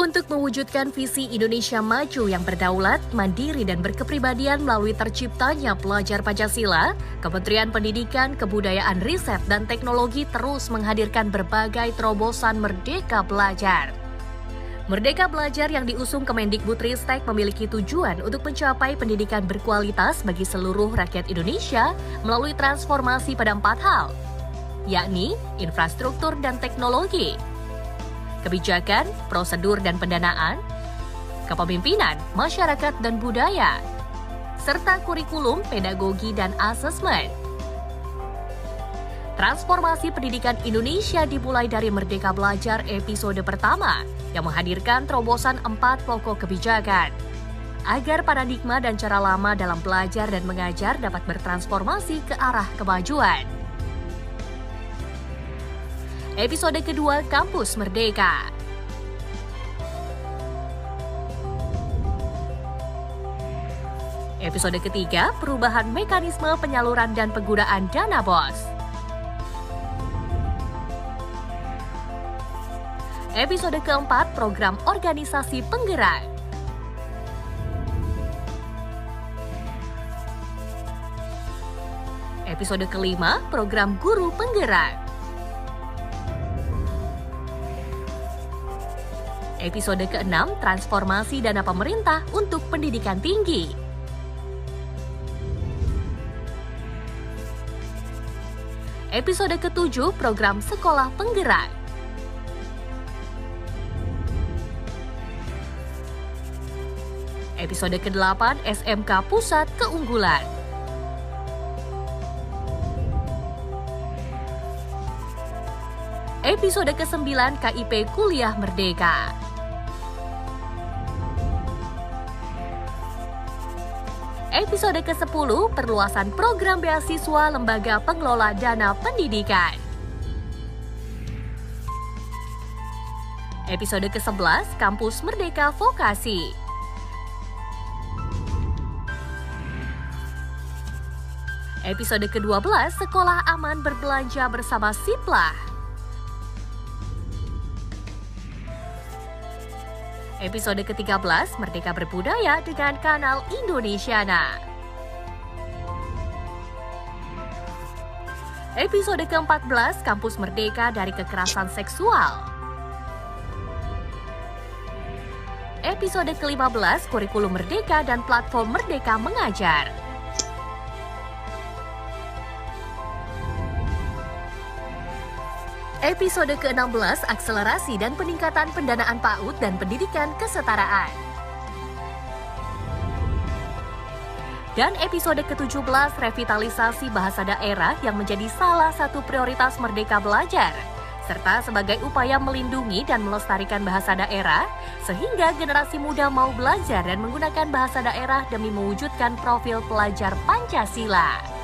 Untuk mewujudkan visi Indonesia maju yang berdaulat, mandiri, dan berkepribadian melalui terciptanya Pelajar Pancasila, Kementerian Pendidikan, Kebudayaan, Riset, dan Teknologi terus menghadirkan berbagai terobosan Merdeka Belajar. Merdeka Belajar yang diusung Kemendikbudristek memiliki tujuan untuk mencapai pendidikan berkualitas bagi seluruh rakyat Indonesia melalui transformasi pada 4 hal, yakni infrastruktur dan teknologi, kebijakan, prosedur dan pendanaan, kepemimpinan, masyarakat dan budaya, serta kurikulum, pedagogi dan asesmen. Transformasi pendidikan Indonesia dimulai dari Merdeka Belajar episode pertama yang menghadirkan terobosan 4 pokok kebijakan agar paradigma dan cara lama dalam belajar dan mengajar dapat bertransformasi ke arah kemajuan. Episode kedua, Kampus Merdeka. Episode ketiga, perubahan mekanisme penyaluran dan penggunaan dana BOS. Episode keempat, program organisasi penggerak. Episode kelima, program guru penggerak. Episode ke-6, transformasi dana pemerintah untuk pendidikan tinggi. Episode ke-7, program sekolah penggerak. Episode ke-8, SMK Pusat Keunggulan. Episode ke-9, KIP Kuliah Merdeka. Episode ke-10, perluasan program beasiswa Lembaga Pengelola Dana Pendidikan. Episode ke-11, Kampus Merdeka Vokasi. Episode ke-12, Sekolah Aman Berbelanja Bersama Siplah. Episode ke-13, Merdeka Berbudaya dengan Kanal Indonesiana. Episode ke-14, Kampus Merdeka dari Kekerasan Seksual. Episode ke-15, Kurikulum Merdeka dan Platform Merdeka Mengajar. Episode ke-16, akselerasi dan peningkatan pendanaan PAUD dan pendidikan kesetaraan. Dan episode ke-17, revitalisasi bahasa daerah yang menjadi salah satu prioritas Merdeka Belajar, serta sebagai upaya melindungi dan melestarikan bahasa daerah, sehingga generasi muda mau belajar dan menggunakan bahasa daerah demi mewujudkan profil pelajar Pancasila.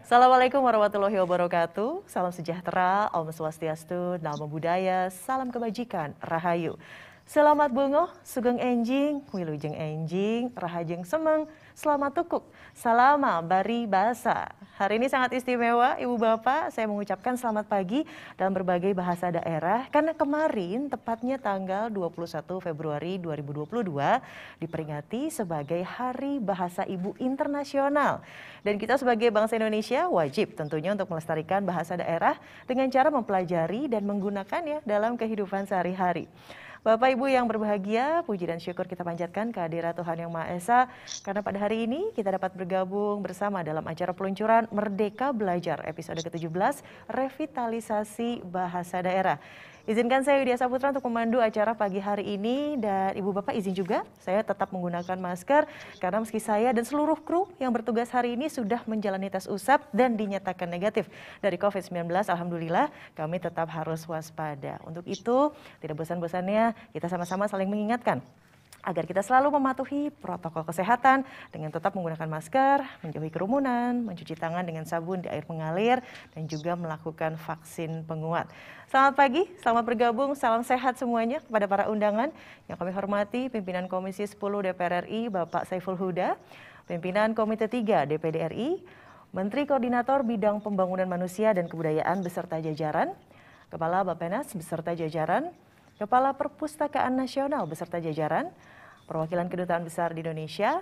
Assalamualaikum warahmatullahi wabarakatuh. Salam sejahtera, Om Swastiastu, Namo Buddhaya, salam kebajikan, Rahayu. Selamat bungo, sugeng enjing, wilujeng enjing, rahajeng semeng, selamat tukuk, salama bari basa. Hari ini sangat istimewa, Ibu Bapak, saya mengucapkan selamat pagi dalam berbagai bahasa daerah, karena kemarin, tepatnya tanggal 21 Februari 2022, diperingati sebagai Hari Bahasa Ibu Internasional. Dan kita sebagai bangsa Indonesia wajib tentunya untuk melestarikan bahasa daerah dengan cara mempelajari dan menggunakannya dalam kehidupan sehari-hari. Bapak Ibu yang berbahagia, puji dan syukur kita panjatkan kehadirat Tuhan Yang Maha Esa, karena pada hari ini kita dapat bergabung bersama dalam acara peluncuran Merdeka Belajar episode ke-17, Revitalisasi Bahasa Daerah. Izinkan saya Widya Saputra untuk memandu acara pagi hari ini, dan Ibu Bapak izin juga saya tetap menggunakan masker karena meski saya dan seluruh kru yang bertugas hari ini sudah menjalani tes usap dan dinyatakan negatif dari COVID-19, alhamdulillah kami tetap harus waspada. Untuk itu tidak bosan-bosannya kita sama-sama saling mengingatkan agar kita selalu mematuhi protokol kesehatan dengan tetap menggunakan masker, menjauhi kerumunan, mencuci tangan dengan sabun di air mengalir, dan juga melakukan vaksin penguat. Selamat pagi, selamat bergabung, salam sehat semuanya kepada para undangan yang kami hormati pimpinan Komisi 10 DPR RI Bapak Saiful Huda, pimpinan Komite 3 DPD RI, Menteri Koordinator Bidang Pembangunan Manusia dan Kebudayaan beserta jajaran, Kepala Bappenas beserta jajaran, Kepala Perpustakaan Nasional beserta jajaran, perwakilan Kedutaan Besar di Indonesia,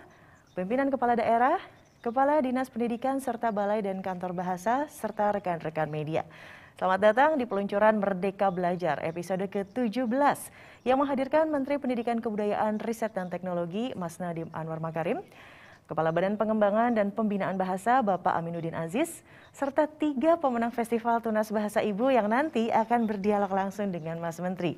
pimpinan kepala daerah, kepala dinas pendidikan serta balai dan kantor bahasa, serta rekan-rekan media. Selamat datang di peluncuran Merdeka Belajar episode ke-17 yang menghadirkan Menteri Pendidikan Kebudayaan, Riset dan Teknologi Mas Nadiem Anwar Makarim, Kepala Badan Pengembangan dan Pembinaan Bahasa Bapak Aminuddin Aziz, serta 3 pemenang Festival Tunas Bahasa Ibu yang nanti akan berdialog langsung dengan Mas Menteri.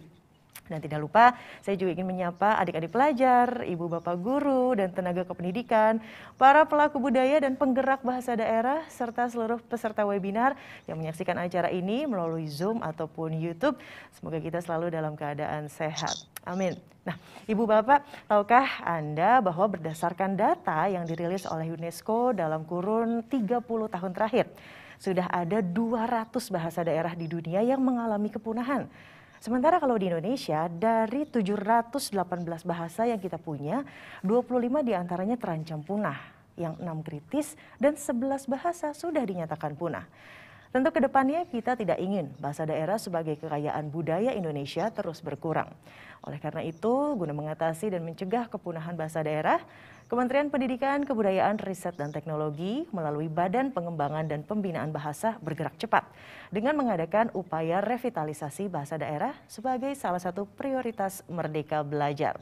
Dan tidak lupa, saya juga ingin menyapa adik-adik pelajar, ibu bapak guru, dan tenaga kependidikan, para pelaku budaya dan penggerak bahasa daerah, serta seluruh peserta webinar yang menyaksikan acara ini melalui Zoom ataupun YouTube. Semoga kita selalu dalam keadaan sehat. Amin. Nah, ibu bapak, tahukah Anda bahwa berdasarkan data yang dirilis oleh UNESCO dalam kurun 30 tahun terakhir, sudah ada 200 bahasa daerah di dunia yang mengalami kepunahan. Sementara kalau di Indonesia, dari 718 bahasa yang kita punya, 25 diantaranya terancam punah, yang 6 kritis dan 11 bahasa sudah dinyatakan punah. Tentu ke depannya kita tidak ingin bahasa daerah sebagai kekayaan budaya Indonesia terus berkurang. Oleh karena itu, guna mengatasi dan mencegah kepunahan bahasa daerah, Kementerian Pendidikan, Kebudayaan, Riset dan Teknologi melalui Badan Pengembangan dan Pembinaan Bahasa bergerak cepat dengan mengadakan upaya revitalisasi bahasa daerah sebagai salah satu prioritas Merdeka Belajar.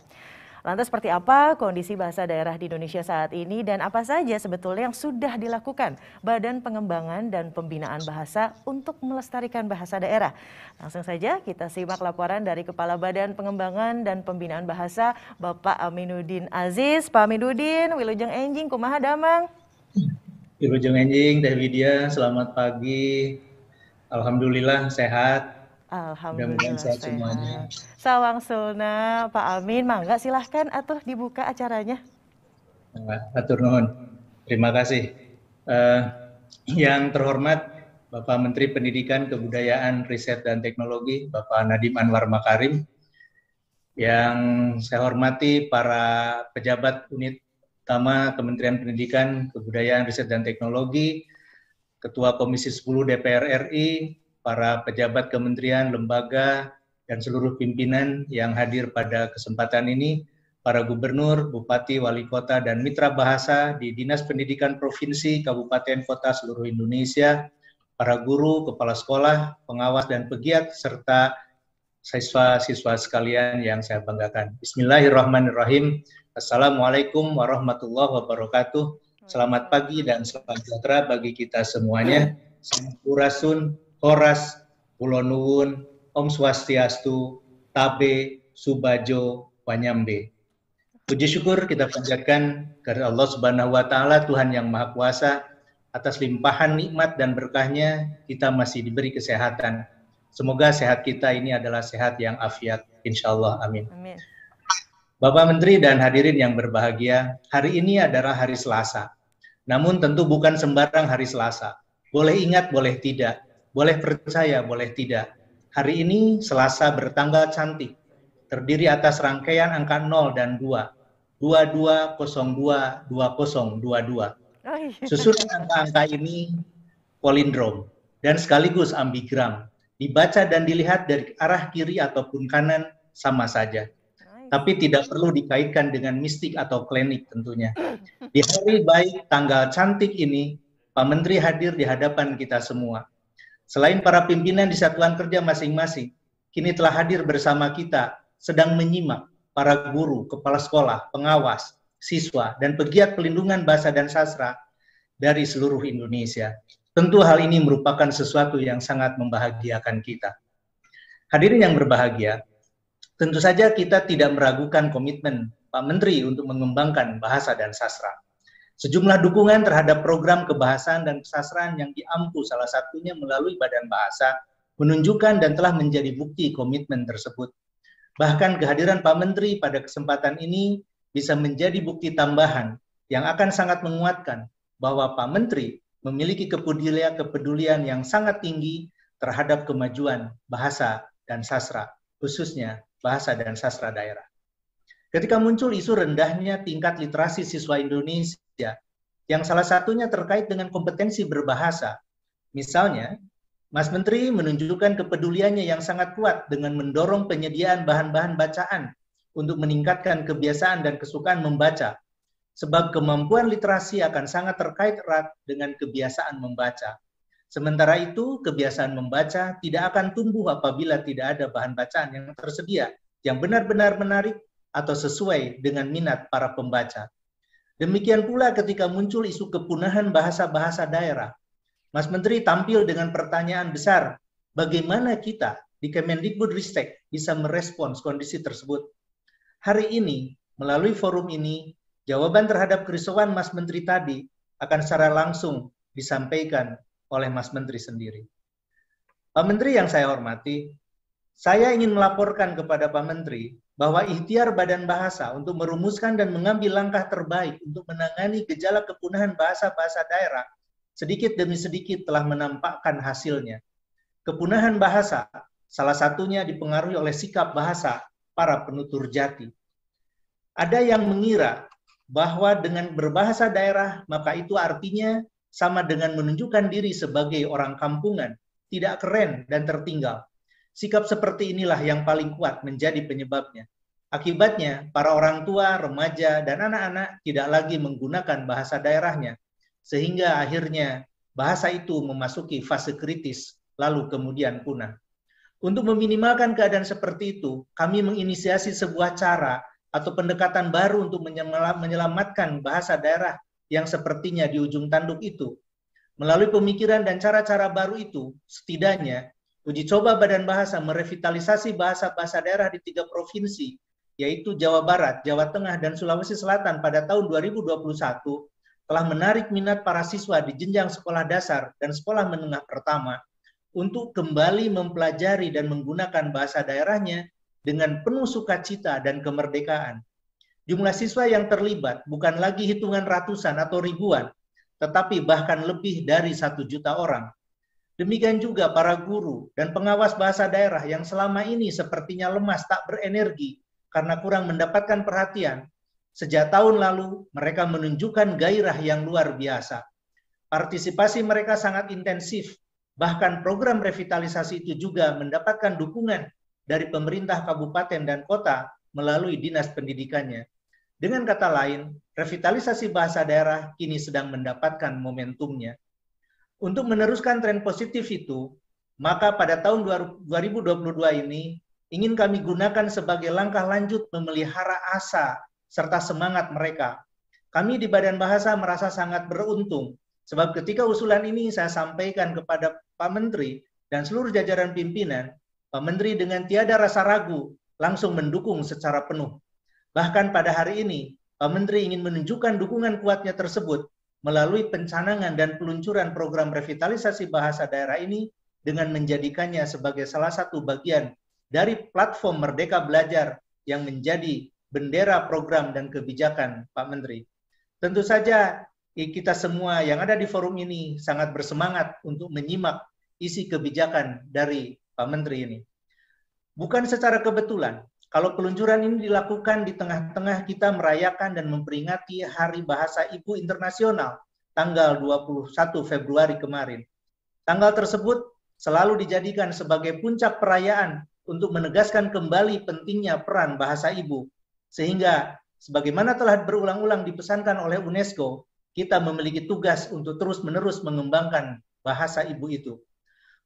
Lantas seperti apa kondisi bahasa daerah di Indonesia saat ini dan apa saja sebetulnya yang sudah dilakukan Badan Pengembangan dan Pembinaan Bahasa untuk melestarikan bahasa daerah? Langsung saja kita simak laporan dari Kepala Badan Pengembangan dan Pembinaan Bahasa Bapak Aminuddin Aziz. Pak Aminuddin, wilujeng enjing, kumaha damang? Wilujeng enjing, Teh Widya, selamat pagi. Alhamdulillah sehat. Alhamdulillah sehat. Semuanya. Sawang Sulna, Pak Amin, mangga silahkan atuh dibuka acaranya. Atur nuhun, terima kasih. Yang terhormat Bapak Menteri Pendidikan, Kebudayaan, Riset dan Teknologi, Bapak Nadiem Anwar Makarim. Yang saya hormati para pejabat unit utama Kementerian Pendidikan, Kebudayaan, Riset dan Teknologi, Ketua Komisi 10 DPR RI, para pejabat kementerian, lembaga, dan seluruh pimpinan yang hadir pada kesempatan ini, para gubernur, bupati, wali kota, dan mitra bahasa di Dinas Pendidikan Provinsi, Kabupaten, Kota seluruh Indonesia, para guru, kepala sekolah, pengawas, dan pegiat, serta siswa-siswa sekalian yang saya banggakan. Bismillahirrahmanirrahim. Assalamualaikum warahmatullahi wabarakatuh. Selamat pagi dan selamat sejahtera bagi kita semuanya. Sampurasun, Horas, Pulo Nuwun, Om Swastiastu, Tabe, Subajo, Wanyambe. Puji syukur kita panjatkan kepada Allah Subhanahu wa Ta'ala, Tuhan yang Maha Kuasa, atas limpahan nikmat dan berkahnya kita masih diberi kesehatan. Semoga sehat kita ini adalah sehat yang afiat, insya Allah, amin. Amin. Bapak Menteri dan hadirin yang berbahagia, hari ini adalah hari Selasa. Namun tentu bukan sembarang hari Selasa. Boleh ingat, boleh tidak. Boleh percaya, boleh tidak. Hari ini Selasa bertanggal cantik, terdiri atas rangkaian angka 0 dan 2. 22022022. Susunan angka-angka ini palindrom dan sekaligus ambigram. Dibaca dan dilihat dari arah kiri ataupun kanan sama saja. Tapi tidak perlu dikaitkan dengan mistik atau klinik tentunya. Di hari baik tanggal cantik ini, Pak Menteri hadir di hadapan kita semua. Selain para pimpinan di satuan kerja masing-masing, kini telah hadir bersama kita, sedang menyimak para guru, kepala sekolah, pengawas, siswa, dan pegiat pelindungan bahasa dan sastra dari seluruh Indonesia. Tentu hal ini merupakan sesuatu yang sangat membahagiakan kita. Hadirin yang berbahagia, tentu saja kita tidak meragukan komitmen Pak Menteri untuk mengembangkan bahasa dan sastra. Sejumlah dukungan terhadap program kebahasaan dan kesastraan yang diampu salah satunya melalui Badan Bahasa menunjukkan dan telah menjadi bukti komitmen tersebut. Bahkan kehadiran Pak Menteri pada kesempatan ini bisa menjadi bukti tambahan yang akan sangat menguatkan bahwa Pak Menteri memiliki kepedulian yang sangat tinggi terhadap kemajuan bahasa dan sastra, khususnya bahasa dan sastra daerah. Ketika muncul isu rendahnya tingkat literasi siswa Indonesia, yang salah satunya terkait dengan kompetensi berbahasa, misalnya, Mas Menteri menunjukkan kepeduliannya yang sangat kuat dengan mendorong penyediaan bahan-bahan bacaan untuk meningkatkan kebiasaan dan kesukaan membaca, sebab kemampuan literasi akan sangat terkait erat dengan kebiasaan membaca. Sementara itu, kebiasaan membaca tidak akan tumbuh apabila tidak ada bahan bacaan yang tersedia, yang benar-benar menarik atau sesuai dengan minat para pembaca. Demikian pula ketika muncul isu kepunahan bahasa-bahasa daerah, Mas Menteri tampil dengan pertanyaan besar, bagaimana kita di Kemendikbudristek bisa merespons kondisi tersebut? Hari ini, melalui forum ini, jawaban terhadap kerisauan Mas Menteri tadi akan secara langsung disampaikan oleh Mas Menteri sendiri. Pak Menteri yang saya hormati, saya ingin melaporkan kepada Pak Menteri bahwa ikhtiar Badan Bahasa untuk merumuskan dan mengambil langkah terbaik untuk menangani gejala kepunahan bahasa-bahasa daerah sedikit demi sedikit telah menampakkan hasilnya. Kepunahan bahasa salah satunya dipengaruhi oleh sikap bahasa para penutur jati. Ada yang mengira bahwa dengan berbahasa daerah maka itu artinya sama dengan menunjukkan diri sebagai orang kampungan, tidak keren dan tertinggal. Sikap seperti inilah yang paling kuat menjadi penyebabnya. Akibatnya, para orang tua, remaja, dan anak-anak tidak lagi menggunakan bahasa daerahnya, sehingga akhirnya bahasa itu memasuki fase kritis, lalu kemudian punah. Untuk meminimalkan keadaan seperti itu, kami menginisiasi sebuah cara atau pendekatan baru untuk menyelamatkan bahasa daerah yang sepertinya di ujung tanduk itu. Melalui pemikiran dan cara-cara baru itu, setidaknya uji coba Badan Bahasa merevitalisasi bahasa-bahasa daerah di 3 provinsi, yaitu Jawa Barat, Jawa Tengah, dan Sulawesi Selatan pada tahun 2021, telah menarik minat para siswa di jenjang sekolah dasar dan sekolah menengah pertama untuk kembali mempelajari dan menggunakan bahasa daerahnya dengan penuh sukacita dan kemerdekaan. Jumlah siswa yang terlibat bukan lagi hitungan ratusan atau ribuan, tetapi bahkan lebih dari 1 juta orang. Demikian juga para guru dan pengawas bahasa daerah yang selama ini sepertinya lemas tak berenergi karena kurang mendapatkan perhatian. Sejak tahun lalu, mereka menunjukkan gairah yang luar biasa. Partisipasi mereka sangat intensif, bahkan program revitalisasi itu juga mendapatkan dukungan dari pemerintah kabupaten dan kota melalui dinas pendidikannya. Dengan kata lain, revitalisasi bahasa daerah kini sedang mendapatkan momentumnya. Untuk meneruskan tren positif itu, maka pada tahun 2022 ini, ingin kami gunakan sebagai langkah lanjut memelihara asa serta semangat mereka. Kami di Badan Bahasa merasa sangat beruntung, sebab ketika usulan ini saya sampaikan kepada Pak Menteri dan seluruh jajaran pimpinan, Pak Menteri dengan tiada rasa ragu langsung mendukung secara penuh. Bahkan pada hari ini, Pak Menteri ingin menunjukkan dukungan kuatnya tersebut melalui pencanangan dan peluncuran program revitalisasi bahasa daerah ini dengan menjadikannya sebagai salah satu bagian dari platform Merdeka Belajar yang menjadi bendera program dan kebijakan Pak Menteri. Tentu saja kita semua yang ada di forum ini sangat bersemangat untuk menyimak isi kebijakan dari Pak Menteri ini. Bukan secara kebetulan, kalau peluncuran ini dilakukan di tengah-tengah kita merayakan dan memperingati Hari Bahasa Ibu Internasional tanggal 21 Februari kemarin. Tanggal tersebut selalu dijadikan sebagai puncak perayaan untuk menegaskan kembali pentingnya peran bahasa ibu. Sehingga sebagaimana telah berulang-ulang dipesankan oleh UNESCO, kita memiliki tugas untuk terus-menerus mengembangkan bahasa ibu itu.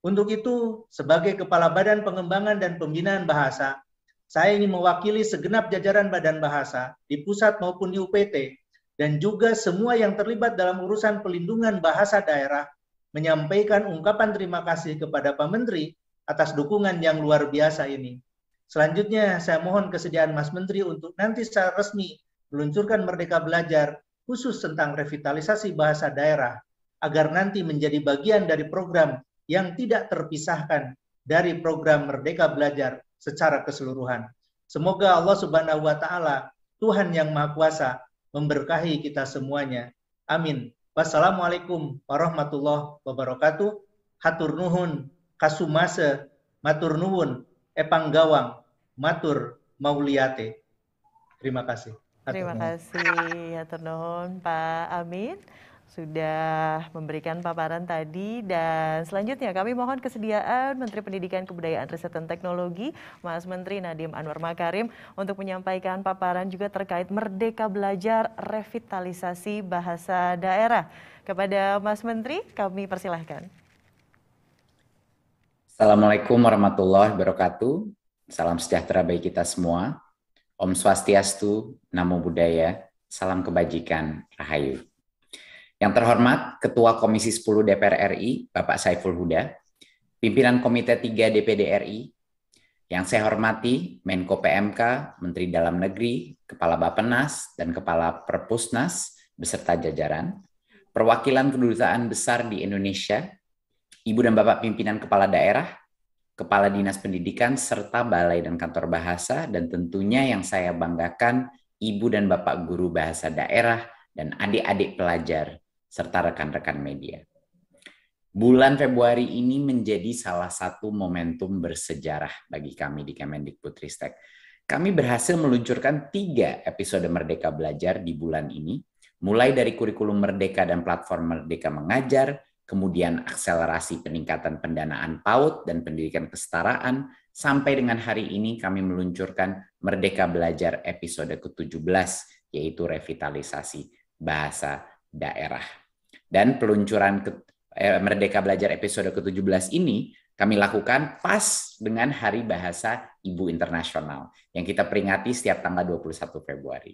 Untuk itu, sebagai Kepala Badan Pengembangan dan Pembinaan Bahasa, saya ingin mewakili segenap jajaran Badan Bahasa di pusat maupun di UPT, dan juga semua yang terlibat dalam urusan pelindungan bahasa daerah, menyampaikan ungkapan terima kasih kepada Pak Menteri atas dukungan yang luar biasa ini. Selanjutnya, saya mohon kesediaan Mas Menteri untuk nanti secara resmi meluncurkan Merdeka Belajar khusus tentang revitalisasi bahasa daerah, agar nanti menjadi bagian dari program yang tidak terpisahkan dari program Merdeka Belajar secara keseluruhan. Semoga Allah Subhanahu wa Ta'ala, Tuhan yang Maha Kuasa, memberkahi kita semuanya. Amin. Wassalamualaikum warahmatullahi wabarakatuh. Hatur nuhun, kasumase, matur nuwun, epanggawang, matur mauliate. Terima kasih. Terima kasih, hatur nuhun Pak Amin sudah memberikan paparan tadi, dan selanjutnya kami mohon kesediaan Menteri Pendidikan Kebudayaan Riset dan Teknologi Mas Menteri Nadiem Anwar Makarim untuk menyampaikan paparan juga terkait Merdeka Belajar Revitalisasi Bahasa Daerah. Kepada Mas Menteri kami persilahkan. Assalamualaikum warahmatullahi wabarakatuh. Salam sejahtera bagi kita semua. Om Swastiastu, Namo Buddhaya, salam kebajikan, Rahayu. Yang terhormat Ketua Komisi 10 DPR RI, Bapak Saiful Huda, Pimpinan Komite 3 DPD RI, yang saya hormati Menko PMK, Menteri Dalam Negeri, Kepala Bappenas, dan Kepala Perpusnas, beserta jajaran, perwakilan kedutaan besar di Indonesia, Ibu dan Bapak Pimpinan Kepala Daerah, Kepala Dinas Pendidikan, serta Balai dan Kantor Bahasa, dan tentunya yang saya banggakan, Ibu dan Bapak Guru Bahasa Daerah, dan adik-adik pelajar, serta rekan-rekan media. Bulan Februari ini menjadi salah satu momentum bersejarah bagi kami di Kemendikbudristek. Kami berhasil meluncurkan 3 episode Merdeka Belajar di bulan ini, mulai dari kurikulum Merdeka dan platform Merdeka Mengajar, kemudian akselerasi peningkatan pendanaan PAUD dan pendidikan kesetaraan, sampai dengan hari ini kami meluncurkan Merdeka Belajar episode ke-17, yaitu revitalisasi bahasa daerah. Dan peluncuran Merdeka Belajar episode ke-17 ini kami lakukan pas dengan Hari Bahasa Ibu Internasional yang kita peringati setiap tanggal 21 Februari.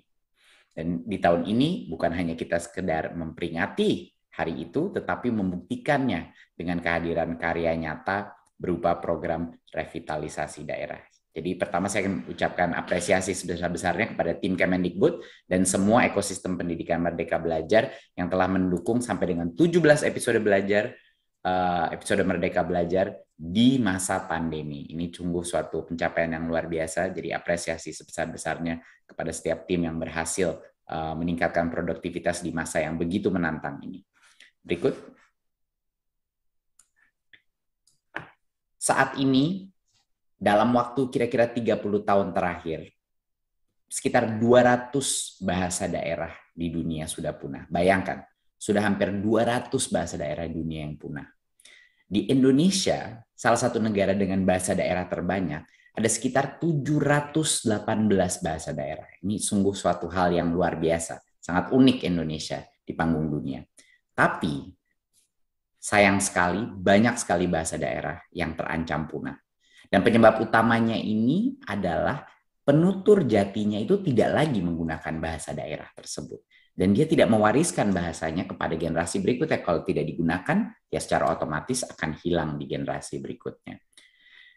Dan di tahun ini bukan hanya kita sekedar memperingati hari itu, tetapi membuktikannya dengan kehadiran karya nyata berupa program revitalisasi daerah. Jadi pertama saya akan ucapkan apresiasi sebesar-besarnya kepada tim Kemendikbud dan semua ekosistem pendidikan Merdeka Belajar yang telah mendukung sampai dengan 17 episode Merdeka Belajar di masa pandemi. Ini sungguh suatu pencapaian yang luar biasa, jadi apresiasi sebesar-besarnya kepada setiap tim yang berhasil meningkatkan produktivitas di masa yang begitu menantang ini. Berikut. Saat ini, dalam waktu kira-kira 30 tahun terakhir, sekitar 200 bahasa daerah di dunia sudah punah. Bayangkan, sudah hampir 200 bahasa daerah di dunia yang punah. Di Indonesia, salah satu negara dengan bahasa daerah terbanyak, ada sekitar 718 bahasa daerah. Ini sungguh suatu hal yang luar biasa, sangat unik Indonesia di panggung dunia. Tapi, sayang sekali, banyak sekali bahasa daerah yang terancam punah. Dan penyebab utamanya ini adalah penutur jatinya itu tidak lagi menggunakan bahasa daerah tersebut. Dan dia tidak mewariskan bahasanya kepada generasi berikutnya. Kalau tidak digunakan, ya secara otomatis akan hilang di generasi berikutnya.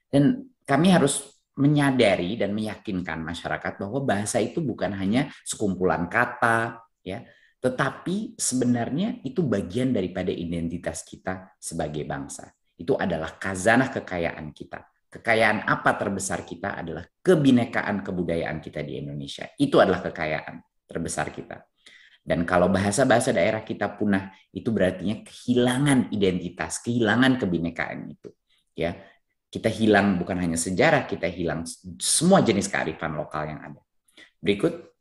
Dan kami harus menyadari dan meyakinkan masyarakat bahwa bahasa itu bukan hanya sekumpulan kata, ya, tetapi sebenarnya itu bagian daripada identitas kita sebagai bangsa. Itu adalah khazanah kekayaan kita. Kekayaan apa terbesar kita adalah kebinekaan kebudayaan kita di Indonesia. Itu adalah kekayaan terbesar kita. Dan kalau bahasa-bahasa daerah kita punah, itu berarti kehilangan identitas, kehilangan kebinekaan itu. Ya, kita hilang bukan hanya sejarah, kita hilang semua jenis kearifan lokal yang ada. Berikut.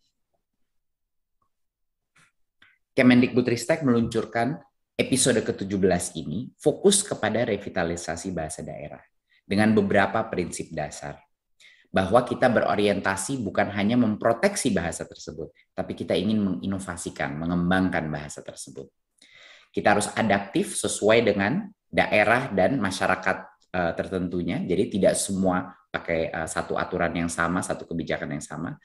Kemendikbudristek meluncurkan episode ke-17 ini fokus kepada revitalisasi bahasa daerah dengan beberapa prinsip dasar. Bahwa kita berorientasi bukan hanya memproteksi bahasa tersebut, tapi kita ingin menginovasikan, mengembangkan bahasa tersebut. Kita harus adaptif sesuai dengan daerah dan masyarakat tertentunya, jadi tidak semua pakai satu aturan yang sama, satu kebijakan yang sama,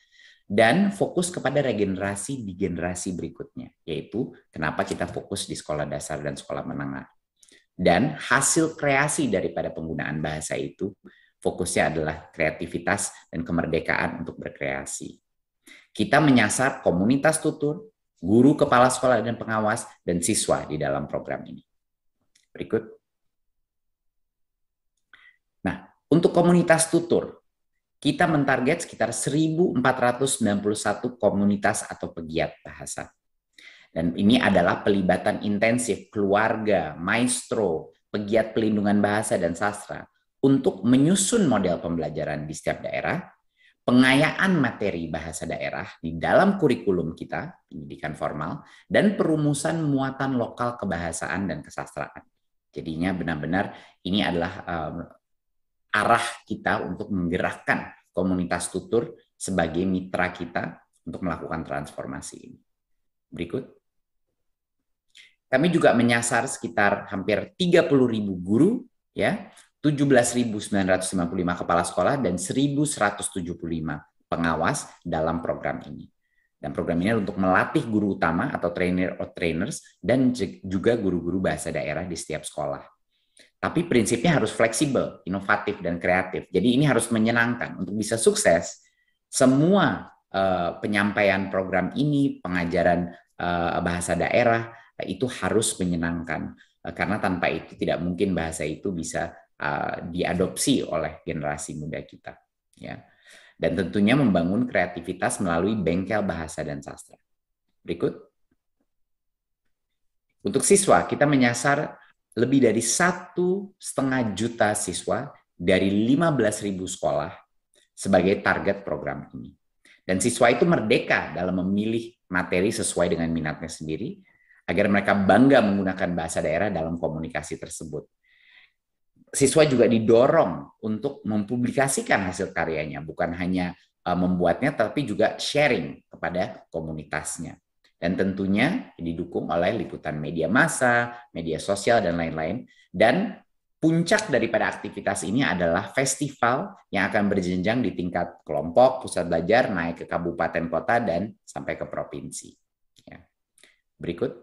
dan fokus kepada regenerasi di generasi berikutnya, yaitu kenapa kita fokus di sekolah dasar dan sekolah menengah. Dan hasil kreasi daripada penggunaan bahasa itu, fokusnya adalah kreativitas dan kemerdekaan untuk berkreasi. Kita menyasar komunitas tutur, guru, kepala sekolah dan pengawas, dan siswa di dalam program ini. Berikut. Nah, untuk komunitas tutur, kita mentarget sekitar 1.491 komunitas atau pegiat bahasa. Dan ini adalah pelibatan intensif keluarga, maestro, pegiat pelindungan bahasa dan sastra untuk menyusun model pembelajaran di setiap daerah, pengayaan materi bahasa daerah di dalam kurikulum kita, pendidikan formal, dan perumusan muatan lokal kebahasaan dan kesastraan. Jadinya benar-benar ini adalah arah kita untuk menggerakkan komunitas tutur sebagai mitra kita untuk melakukan transformasi ini. Berikut. Kami juga menyasar sekitar hampir 30.000 guru, ya, 17.955 kepala sekolah, dan 1.175 pengawas dalam program ini. Dan program ini untuk melatih guru utama atau trainer or trainers dan juga guru-guru bahasa daerah di setiap sekolah. Tapi prinsipnya harus fleksibel, inovatif, dan kreatif. Jadi ini harus menyenangkan. Untuk bisa sukses, semua penyampaian program ini, pengajaran bahasa daerah, itu harus menyenangkan. Karena tanpa itu tidak mungkin bahasa itu bisa diadopsi oleh generasi muda kita. Ya. Dan tentunya membangun kreativitas melalui bengkel bahasa dan sastra. Berikut. Untuk siswa, kita menyasar lebih dari 1,5 juta siswa dari 15.000 sekolah sebagai target program ini. Dan siswa itu merdeka dalam memilih materi sesuai dengan minatnya sendiri, agar mereka bangga menggunakan bahasa daerah dalam komunikasi tersebut. Siswa juga didorong untuk mempublikasikan hasil karyanya, bukan hanya membuatnya, tapi juga sharing kepada komunitasnya. Dan tentunya didukung oleh liputan media massa, media sosial, dan lain-lain. Dan puncak daripada aktivitas ini adalah festival yang akan berjenjang di tingkat kelompok, pusat belajar, naik ke kabupaten kota, dan sampai ke provinsi. Ya. Berikut.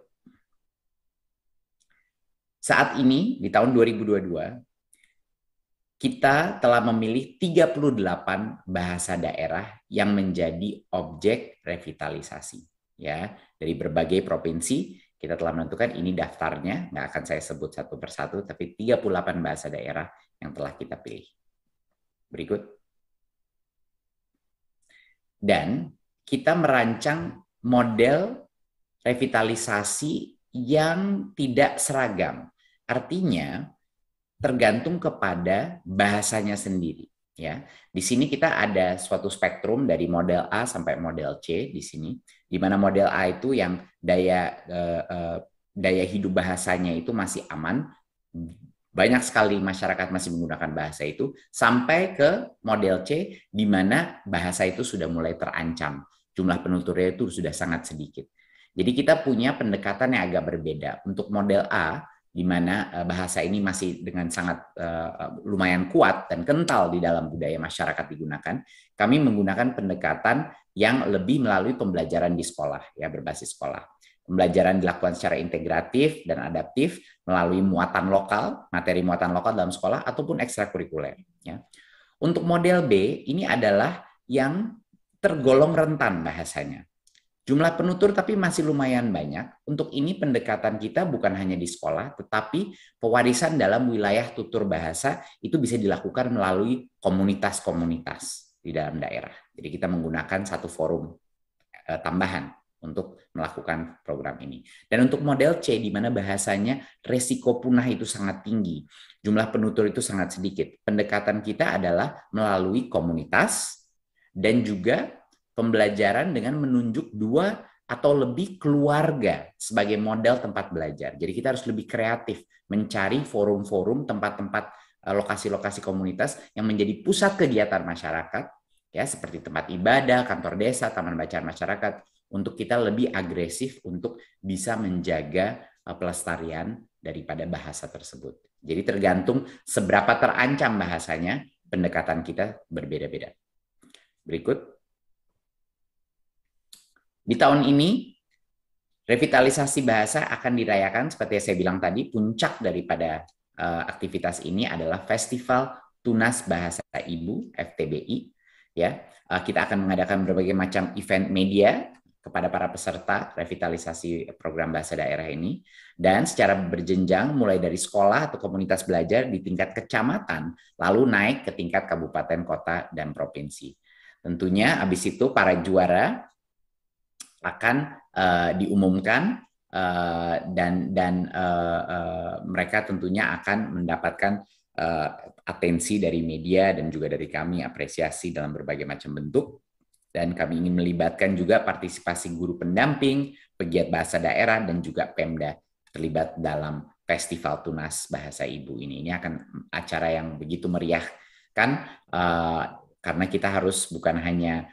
Saat ini, di tahun 2022, kita telah memilih 38 bahasa daerah yang menjadi objek revitalisasi. Ya, dari berbagai provinsi, kita telah menentukan ini daftarnya, nggak akan saya sebut satu persatu, tapi 38 bahasa daerah yang telah kita pilih. Berikut. Dan kita merancang model revitalisasi yang tidak seragam. Artinya tergantung kepada bahasanya sendiri, ya. Di sini kita ada suatu spektrum dari model A sampai model C di sini, di mana model A itu yang daya hidup bahasanya itu masih aman. Banyak sekali masyarakat masih menggunakan bahasa itu, sampai ke model C di mana bahasa itu sudah mulai terancam. Jumlah penuturnya itu sudah sangat sedikit. Jadi kita punya pendekatan yang agak berbeda. Untuk model A, di mana bahasa ini masih dengan sangat lumayan kuat dan kental di dalam budaya masyarakat digunakan, kami menggunakan pendekatan yang lebih melalui pembelajaran di sekolah, ya, berbasis sekolah. Pembelajaran dilakukan secara integratif dan adaptif melalui muatan lokal, materi muatan lokal dalam sekolah, ataupun ekstrakurikuler. Ya. Untuk model B, ini adalah yang tergolong rentan bahasanya. Jumlah penutur tapi masih lumayan banyak. Untuk ini pendekatan kita bukan hanya di sekolah, tetapi pewarisan dalam wilayah tutur bahasa itu bisa dilakukan melalui komunitas-komunitas di dalam daerah. Jadi kita menggunakan satu forum tambahan untuk melakukan program ini. Dan untuk model C, di mana bahasanya resiko punah itu sangat tinggi, jumlah penutur itu sangat sedikit. Pendekatan kita adalah melalui komunitas dan juga pembelajaran dengan menunjuk 2 atau lebih keluarga sebagai model tempat belajar. Jadi kita harus lebih kreatif mencari forum-forum, tempat-tempat, lokasi-lokasi komunitas yang menjadi pusat kegiatan masyarakat, ya, seperti tempat ibadah, kantor desa, taman bacaan masyarakat, untuk kita lebih agresif untuk bisa menjaga pelestarian daripada bahasa tersebut. Jadi tergantung seberapa terancam bahasanya, pendekatan kita berbeda-beda. Berikut. Di tahun ini, revitalisasi bahasa akan dirayakan, seperti yang saya bilang tadi, puncak daripada aktivitas ini adalah Festival Tunas Bahasa Ibu, FTBI. Ya, kita akan mengadakan berbagai macam event media kepada para peserta revitalisasi program bahasa daerah ini, dan secara berjenjang mulai dari sekolah atau komunitas belajar di tingkat kecamatan, lalu naik ke tingkat kabupaten, kota, dan provinsi. Tentunya habis itu para juara akan diumumkan dan mereka tentunya akan mendapatkan atensi dari media dan juga dari kami, apresiasi dalam berbagai macam bentuk. Dan kami ingin melibatkan juga partisipasi guru pendamping, pegiat bahasa daerah, dan juga Pemda terlibat dalam Festival Tunas Bahasa Ibu ini. Ini akan acara yang begitu meriah kan, karena kita harus bukan hanya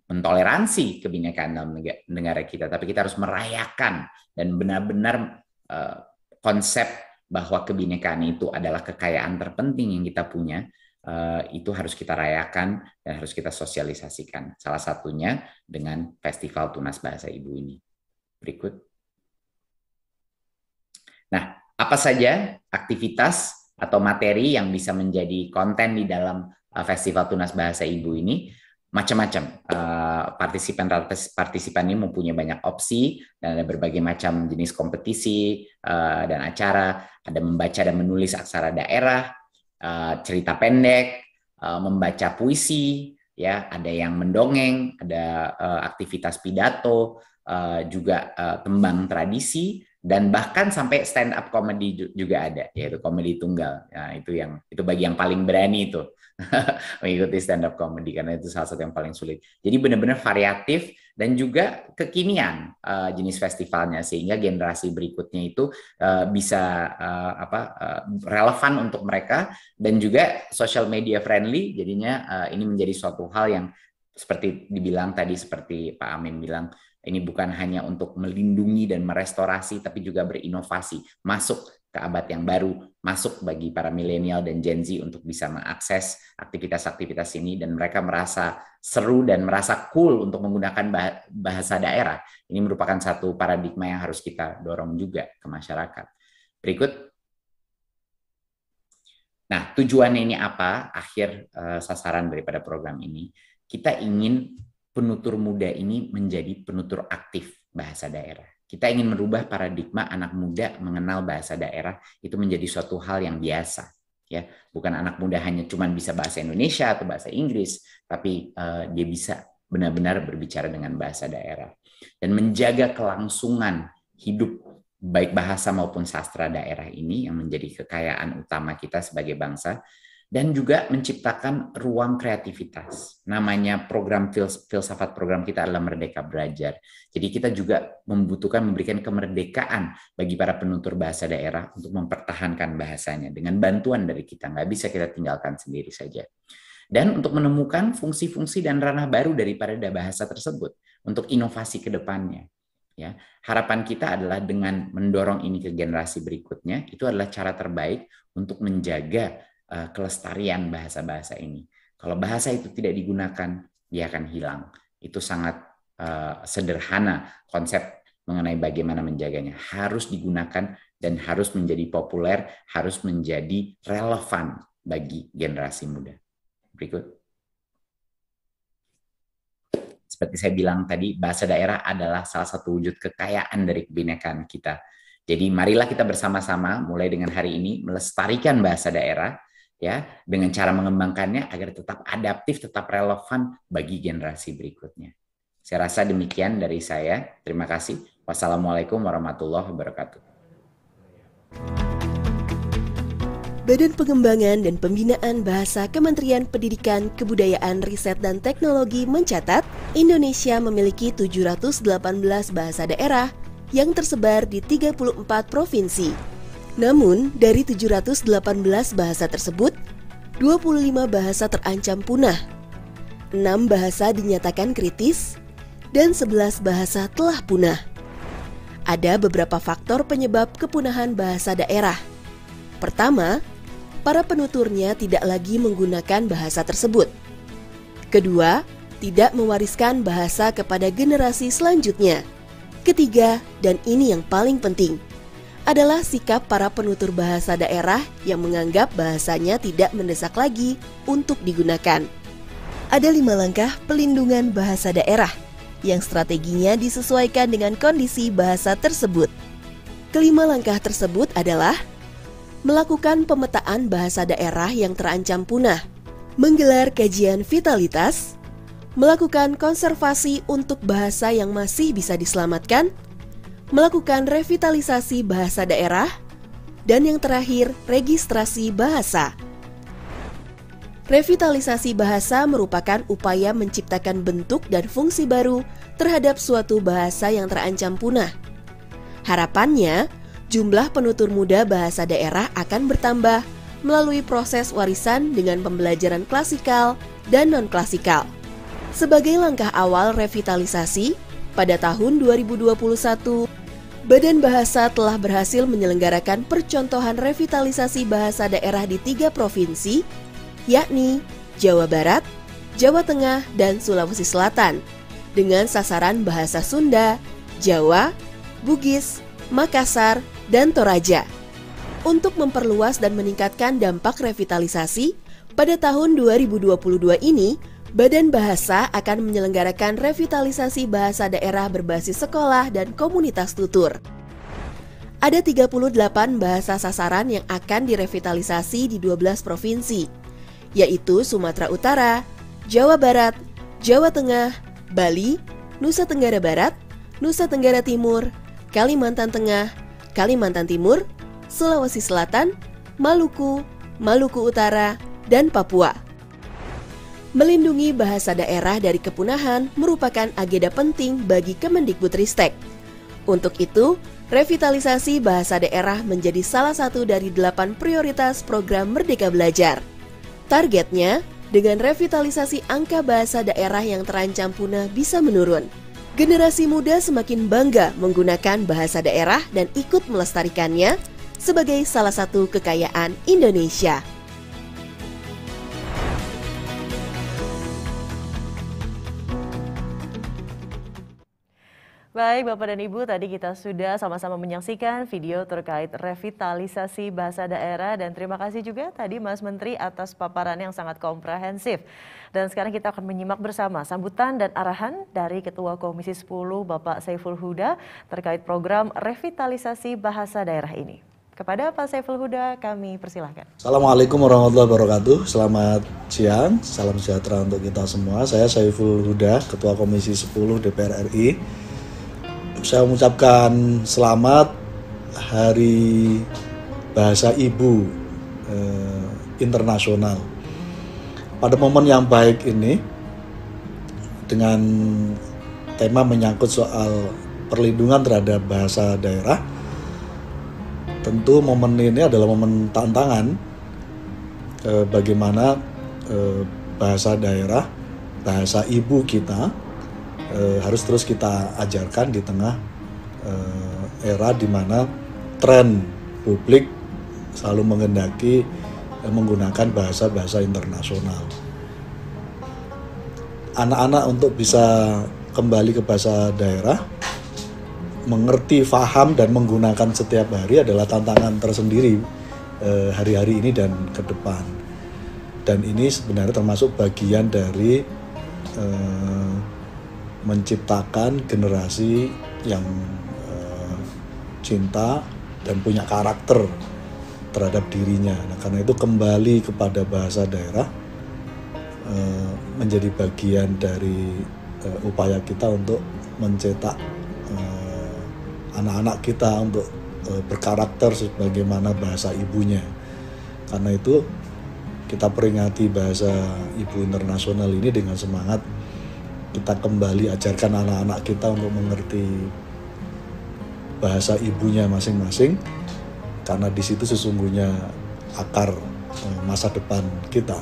mentoleransi kebinekaan dalam negara kita, tapi kita harus merayakan dan benar-benar konsep bahwa kebinekaan itu adalah kekayaan terpenting yang kita punya. Itu harus kita rayakan dan harus kita sosialisasikan. Salah satunya dengan Festival Tunas Bahasa Ibu ini. Berikut. Nah, apa saja aktivitas atau materi yang bisa menjadi konten di dalam Festival Tunas Bahasa Ibu ini? Macam-macam. Partisipan ini mempunyai banyak opsi dan ada berbagai macam jenis kompetisi dan acara. Ada membaca dan menulis aksara daerah, cerita pendek, membaca puisi, ya, ada yang mendongeng, ada aktivitas pidato, juga tembang tradisi, dan bahkan sampai stand up comedy juga ada, yaitu komedi tunggal. Nah, itu bagi yang paling berani itu mengikuti stand up comedy, karena itu salah satu yang paling sulit. Jadi benar-benar variatif dan juga kekinian jenis festivalnya, sehingga generasi berikutnya itu bisa relevan untuk mereka, dan juga social media friendly. Jadinya ini menjadi suatu hal yang seperti dibilang tadi, seperti Pak Amin bilang, ini bukan hanya untuk melindungi dan merestorasi, tapi juga berinovasi, masuk ke abad yang baru, masuk bagi para milenial dan Gen Z untuk bisa mengakses aktivitas-aktivitas ini, dan mereka merasa seru dan merasa cool untuk menggunakan bahasa daerah. Ini merupakan satu paradigma yang harus kita dorong juga ke masyarakat. Berikut. Nah, tujuannya ini apa? Akhir sasaran daripada program ini, kita ingin penutur muda ini menjadi penutur aktif bahasa daerah. Kita ingin merubah paradigma anak muda mengenal bahasa daerah itu menjadi suatu hal yang biasa, ya. Bukan anak muda hanya cuman bisa bahasa Indonesia atau bahasa Inggris, tapi dia bisa benar-benar berbicara dengan bahasa daerah dan menjaga kelangsungan hidup baik bahasa maupun sastra daerah ini yang menjadi kekayaan utama kita sebagai bangsa. Dan juga menciptakan ruang kreativitas. Namanya program filsafat program kita adalah Merdeka Belajar. Jadi kita juga memberikan kemerdekaan bagi para penutur bahasa daerah untuk mempertahankan bahasanya dengan bantuan dari kita. Nggak bisa kita tinggalkan sendiri saja. Dan untuk menemukan fungsi-fungsi dan ranah baru daripada bahasa tersebut untuk inovasi ke depannya. Ya, harapan kita adalah dengan mendorong ini ke generasi berikutnya, itu adalah cara terbaik untuk menjaga kelestarian bahasa-bahasa ini. Kalau bahasa itu tidak digunakan, dia akan hilang. Itu sangat sederhana konsep mengenai bagaimana menjaganya. Harus digunakan dan harus menjadi populer, harus menjadi relevan bagi generasi muda. Berikut. Seperti saya bilang tadi, bahasa daerah adalah salah satu wujud kekayaan dari kebinekaan kita. Jadi marilah kita bersama-sama mulai dengan hari ini melestarikan bahasa daerah, ya, dengan cara mengembangkannya agar tetap adaptif, tetap relevan bagi generasi berikutnya. Saya rasa demikian dari saya. Terima kasih. Wassalamualaikum warahmatullahi wabarakatuh. Badan Pengembangan dan Pembinaan Bahasa Kementerian Pendidikan, Kebudayaan, Riset, dan Teknologi mencatat Indonesia memiliki 718 bahasa daerah yang tersebar di 34 provinsi. Namun, dari 718 bahasa tersebut, 25 bahasa terancam punah, 6 bahasa dinyatakan kritis, dan 11 bahasa telah punah. Ada beberapa faktor penyebab kepunahan bahasa daerah. Pertama, para penuturnya tidak lagi menggunakan bahasa tersebut. Kedua, tidak mewariskan bahasa kepada generasi selanjutnya. Ketiga, dan ini yang paling penting, adalah sikap para penutur bahasa daerah yang menganggap bahasanya tidak mendesak lagi untuk digunakan. Ada 5 langkah pelindungan bahasa daerah. yang strateginya disesuaikan dengan kondisi bahasa tersebut. Kelima langkah tersebut adalah melakukan pemetaan bahasa daerah yang terancam punah, menggelar kajian vitalitas, melakukan konservasi untuk bahasa yang masih bisa diselamatkan, melakukan revitalisasi bahasa daerah, dan yang terakhir, registrasi bahasa. Revitalisasi bahasa merupakan upaya menciptakan bentuk dan fungsi baru terhadap suatu bahasa yang terancam punah. Harapannya, jumlah penutur muda bahasa daerah akan bertambah melalui proses warisan dengan pembelajaran klasikal dan non-klasikal. Sebagai langkah awal revitalisasi, pada tahun 2021, Badan Bahasa telah berhasil menyelenggarakan percontohan revitalisasi bahasa daerah di 3 provinsi, yakni Jawa Barat, Jawa Tengah, dan Sulawesi Selatan, dengan sasaran bahasa Sunda, Jawa, Bugis, Makassar, dan Toraja. Untuk memperluas dan meningkatkan dampak revitalisasi, pada tahun 2022 ini, Badan Bahasa akan menyelenggarakan revitalisasi bahasa daerah berbasis sekolah dan komunitas tutur. Ada 38 bahasa sasaran yang akan direvitalisasi di 12 provinsi, yaitu Sumatera Utara, Jawa Barat, Jawa Tengah, Bali, Nusa Tenggara Barat, Nusa Tenggara Timur, Kalimantan Tengah, Kalimantan Timur, Sulawesi Selatan, Maluku, Maluku Utara, dan Papua. Melindungi bahasa daerah dari kepunahan merupakan agenda penting bagi Kemendikbudristek. Untuk itu, revitalisasi bahasa daerah menjadi salah satu dari 8 prioritas program Merdeka Belajar. Targetnya, dengan revitalisasi angka bahasa daerah yang terancam punah bisa menurun. Generasi muda semakin bangga menggunakan bahasa daerah dan ikut melestarikannya sebagai salah satu kekayaan Indonesia. Baik Bapak dan Ibu, tadi kita sudah sama-sama menyaksikan video terkait revitalisasi bahasa daerah dan terima kasih juga tadi Mas Menteri atas paparan yang sangat komprehensif. Dan sekarang kita akan menyimak bersama sambutan dan arahan dari Ketua Komisi 10 Bapak Saiful Huda terkait program revitalisasi bahasa daerah ini. Kepada Pak Saiful Huda kami persilahkan. Assalamualaikum warahmatullahi wabarakatuh. Selamat siang, salam sejahtera untuk kita semua. Saya Saiful Huda, Ketua Komisi 10 DPR RI. Saya mengucapkan selamat Hari Bahasa Ibu Internasional. Pada momen yang baik ini, dengan tema menyangkut soal perlindungan terhadap bahasa daerah, tentu momen ini adalah momen tantangan bagaimana bahasa daerah, bahasa ibu kita harus terus kita ajarkan di tengah era di mana tren publik selalu menghendaki menggunakan bahasa-bahasa internasional. Anak-anak untuk bisa kembali ke bahasa daerah, mengerti, faham, dan menggunakan setiap hari adalah tantangan tersendiri hari-hari ini dan ke depan. Dan ini sebenarnya termasuk bagian dari menciptakan generasi yang cinta dan punya karakter terhadap dirinya. Nah, karena itu kembali kepada bahasa daerah menjadi bagian dari upaya kita untuk mencetak anak-anak kita untuk berkarakter sebagaimana bahasa ibunya. Karena itu kita peringati Bahasa Ibu Internasional ini dengan semangat kita kembali ajarkan anak-anak kita untuk mengerti bahasa ibunya masing-masing, karena di situ sesungguhnya akar masa depan kita.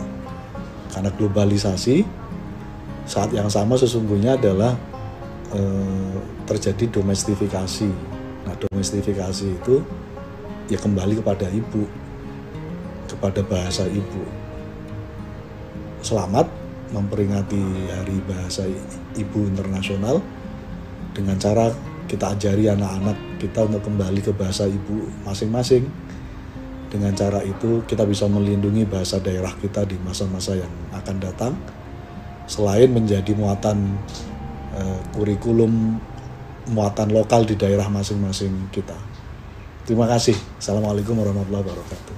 Karena globalisasi saat yang sama sesungguhnya adalah terjadi domestifikasi. Nah, domestifikasi itu ya kembali kepada ibu, kepada bahasa ibu. Selamat memperingati Hari Bahasa Ibu Internasional dengan cara kita ajari anak-anak kita untuk kembali ke bahasa ibu masing-masing. Dengan cara itu kita bisa melindungi bahasa daerah kita di masa-masa yang akan datang. Selain menjadi muatan kurikulum muatan lokal di daerah masing-masing kita. Terima kasih. Assalamualaikum warahmatullahi wabarakatuh.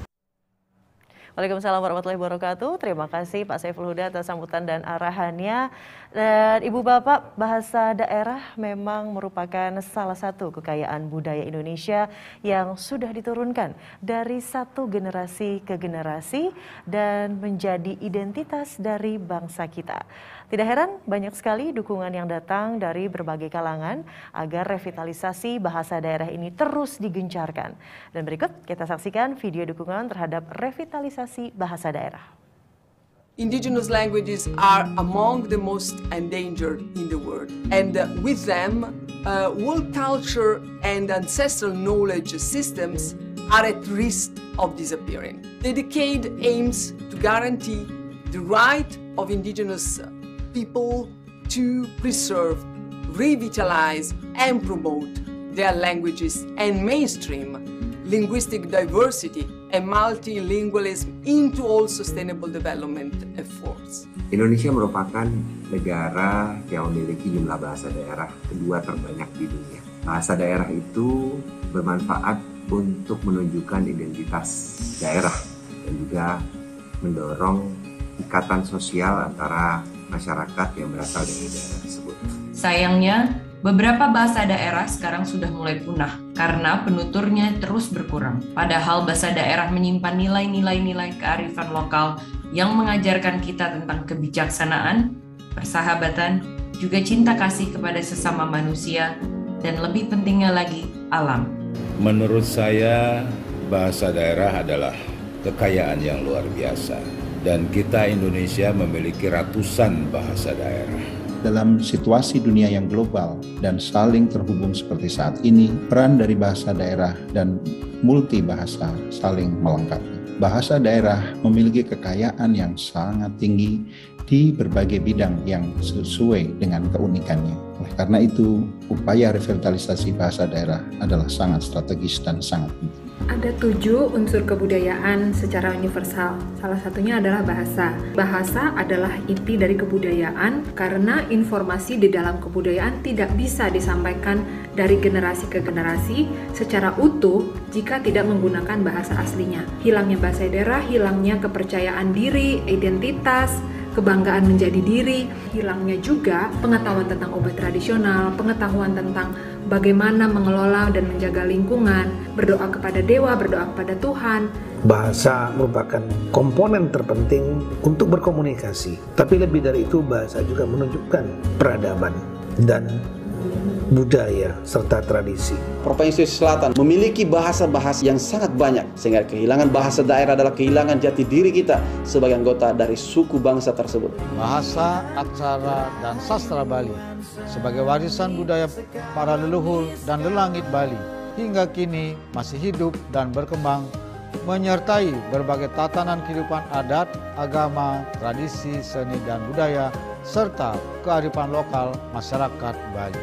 Waalaikumsalam warahmatullahi wabarakatuh. Terima kasih Pak Saiful Huda atas sambutan dan arahannya. Dan Ibu Bapak, bahasa daerah memang merupakan salah satu kekayaan budaya Indonesia yang sudah diturunkan dari satu generasi ke generasi dan menjadi identitas dari bangsa kita. Tidak heran banyak sekali dukungan yang datang dari berbagai kalangan agar revitalisasi bahasa daerah ini terus digencarkan. Dan berikut kita saksikan video dukungan terhadap revitalisasi bahasa daerah. Indigenous languages are among the most endangered in the world, and with them, world culture and ancestral knowledge systems are at risk of disappearing. The decade aims to guarantee the right of indigenous people to preserve, revitalize, and promote their languages and mainstream linguistic diversity and multilingualism into all sustainable development efforts. Indonesia merupakan negara yang memiliki jumlah bahasa daerah kedua terbanyak di dunia. Bahasa daerah itu bermanfaat untuk menunjukkan identitas daerah dan juga mendorong ikatan sosial antara masyarakat yang berasal dari daerah tersebut. Sayangnya, beberapa bahasa daerah sekarang sudah mulai punah karena penuturnya terus berkurang. Padahal bahasa daerah menyimpan nilai-nilai kearifan lokal yang mengajarkan kita tentang kebijaksanaan, persahabatan, juga cinta kasih kepada sesama manusia, dan lebih pentingnya lagi, alam. Menurut saya, bahasa daerah adalah kekayaan yang luar biasa. Dan kita Indonesia memiliki ratusan bahasa daerah. Dalam situasi dunia yang global dan saling terhubung seperti saat ini, peran dari bahasa daerah dan multibahasa saling melengkapi. Bahasa daerah memiliki kekayaan yang sangat tinggi di berbagai bidang yang sesuai dengan keunikannya. Oleh karena itu, upaya revitalisasi bahasa daerah adalah sangat strategis dan sangat penting. Ada 7 unsur kebudayaan secara universal. Salah satunya adalah bahasa. Bahasa adalah inti dari kebudayaan karena informasi di dalam kebudayaan tidak bisa disampaikan dari generasi ke generasi secara utuh jika tidak menggunakan bahasa aslinya. Hilangnya bahasa daerah, hilangnya kepercayaan diri, identitas, kebanggaan menjadi diri, hilangnya juga pengetahuan tentang obat tradisional, pengetahuan tentang bagaimana mengelola dan menjaga lingkungan, berdoa kepada dewa, berdoa kepada Tuhan. Bahasa merupakan komponen terpenting untuk berkomunikasi, tapi lebih dari itu bahasa juga menunjukkan peradaban dan budaya serta tradisi. Provinsi Selatan memiliki bahasa-bahasa yang sangat banyak, sehingga kehilangan bahasa daerah adalah kehilangan jati diri kita sebagai anggota dari suku bangsa tersebut. Bahasa, aksara, dan sastra Bali sebagai warisan budaya para leluhur dan lelangit Bali hingga kini masih hidup dan berkembang, menyertai berbagai tatanan kehidupan adat, agama, tradisi, seni, dan budaya, serta kearifan lokal masyarakat Bali.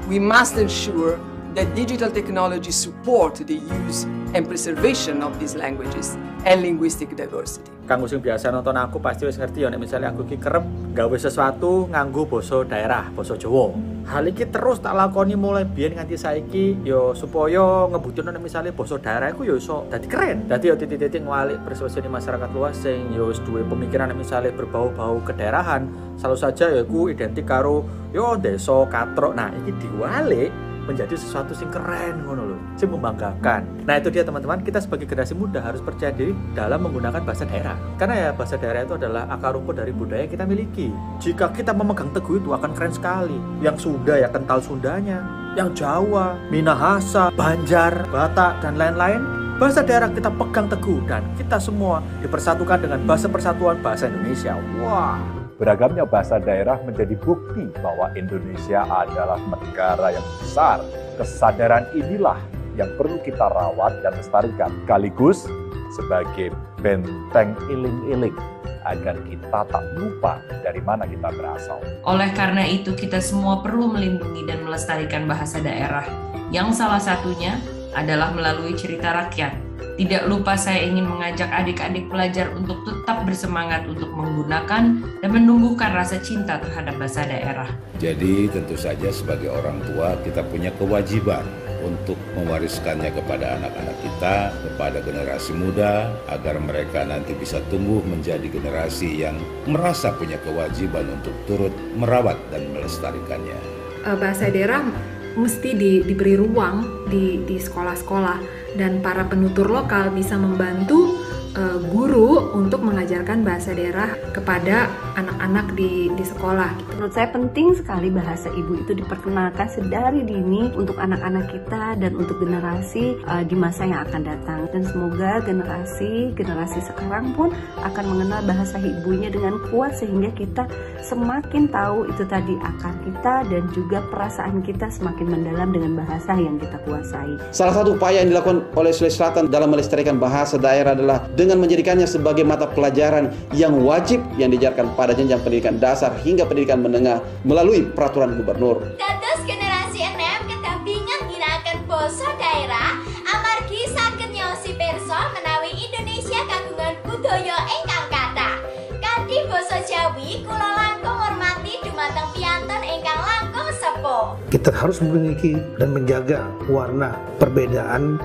We must ensure that digital technology support the use and preservation of these languages and linguistic diversity. Kanggo sing biasa nonton aku pasti wis ngerti ya nek misale aku ki kerep gawe sesuatu nganggo basa daerah, basa Jawa. Hal iki terus tak lakoni mulai biyen nganti saiki ya supaya ngebuktikan nek misale basa daerah iku ya iso dadi keren. Dadi ya titik-titik ngwalik persepsi masyarakat luas sing ya wis duwe pemikiran nek misale berbau-bau kedaerahan, selalu saja ya iku identik karo yo desa katrok. Nah, iki diwalik menjadi sesuatu sing keren ngono lho, sing membanggakan. Nah, itu dia teman-teman, kita sebagai generasi muda harus percaya diri dalam menggunakan bahasa daerah. Karena ya bahasa daerah itu adalah akar rumput dari budaya yang kita miliki. Jika kita memegang teguh itu akan keren sekali. Yang Sunda ya kental Sundanya, yang Jawa, Minahasa, Banjar, Batak dan lain-lain, bahasa daerah kita pegang teguh dan kita semua dipersatukan dengan bahasa persatuan bahasa Indonesia. Wah. Beragamnya bahasa daerah menjadi bukti bahwa Indonesia adalah negara yang besar. Kesadaran inilah yang perlu kita rawat dan lestarikan, sekaligus sebagai benteng iling-iling agar kita tak lupa dari mana kita berasal. Oleh karena itu, kita semua perlu melindungi dan melestarikan bahasa daerah, yang salah satunya adalah melalui cerita rakyat. Tidak lupa saya ingin mengajak adik-adik pelajar untuk tetap bersemangat untuk menggunakan dan menumbuhkan rasa cinta terhadap bahasa daerah. Jadi tentu saja sebagai orang tua kita punya kewajiban untuk mewariskannya kepada anak-anak kita, kepada generasi muda, agar mereka nanti bisa tumbuh menjadi generasi yang merasa punya kewajiban untuk turut merawat dan melestarikannya. Bahasa daerah mesti diberi ruang di sekolah-sekolah, dan para penutur lokal bisa membantu guru untuk mengajarkan bahasa daerah kepada anak-anak di sekolah. Menurut saya penting sekali bahasa ibu itu diperkenalkan sedari dini untuk anak-anak kita dan untuk generasi di masa yang akan datang. Dan semoga generasi sekarang pun akan mengenal bahasa ibunya dengan kuat, sehingga kita semakin tahu itu tadi akar kita dan juga perasaan kita semakin mendalam dengan bahasa yang kita kuasai. Salah satu upaya yang dilakukan oleh Sulawesi Selatan dalam melestarikan bahasa daerah adalah dengan menjadikannya sebagai mata pelajaran yang wajib yang diajarkan pada jenjang pendidikan dasar hingga pendidikan menengah melalui peraturan gubernur. Dados generasi 6 kedampingan ngginakaken basa daerah amargi saged nyosi pirsa menawi Indonesia kagungan budaya ingkang kathah. Kanthi basa Jawi kula langkung hormati dumateng piyantun ingkang langkung sepuh. Kita harus memiliki dan menjaga warna perbedaan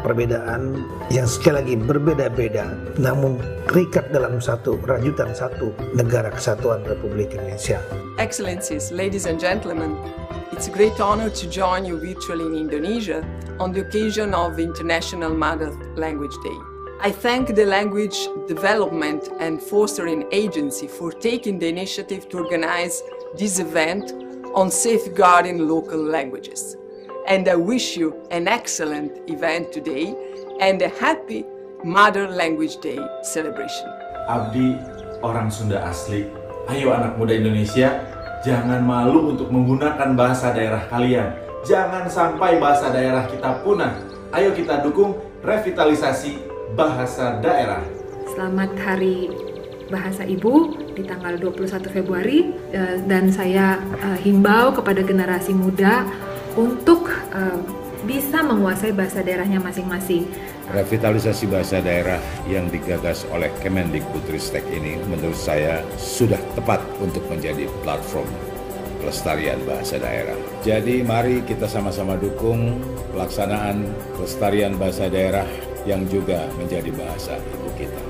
yang sekali lagi berbeda-beda, namun terikat dalam satu rajutan satu negara kesatuan Republik Indonesia. Excellencies, ladies and gentlemen, it's a great honor to join you virtually in Indonesia on the occasion of International Mother Language Day. I thank the Language Development and Fostering Agency for taking the initiative to organize this event on safeguarding local languages. And I wish you an excellent event today and a happy Mother Language Day celebration. Abdi orang Sunda asli. Ayo anak muda Indonesia, jangan malu untuk menggunakan bahasa daerah kalian. Jangan sampai bahasa daerah kita punah. Ayo kita dukung revitalisasi bahasa daerah. Selamat Hari Bahasa Ibu di tanggal 21 Februari dan saya himbau kepada generasi muda untuk bisa menguasai bahasa daerahnya masing-masing. Revitalisasi bahasa daerah yang digagas oleh Kemendikbudristek ini menurut saya sudah tepat untuk menjadi platform pelestarian bahasa daerah. Jadi mari kita sama-sama dukung pelaksanaan pelestarian bahasa daerah yang juga menjadi bahasa ibu kita.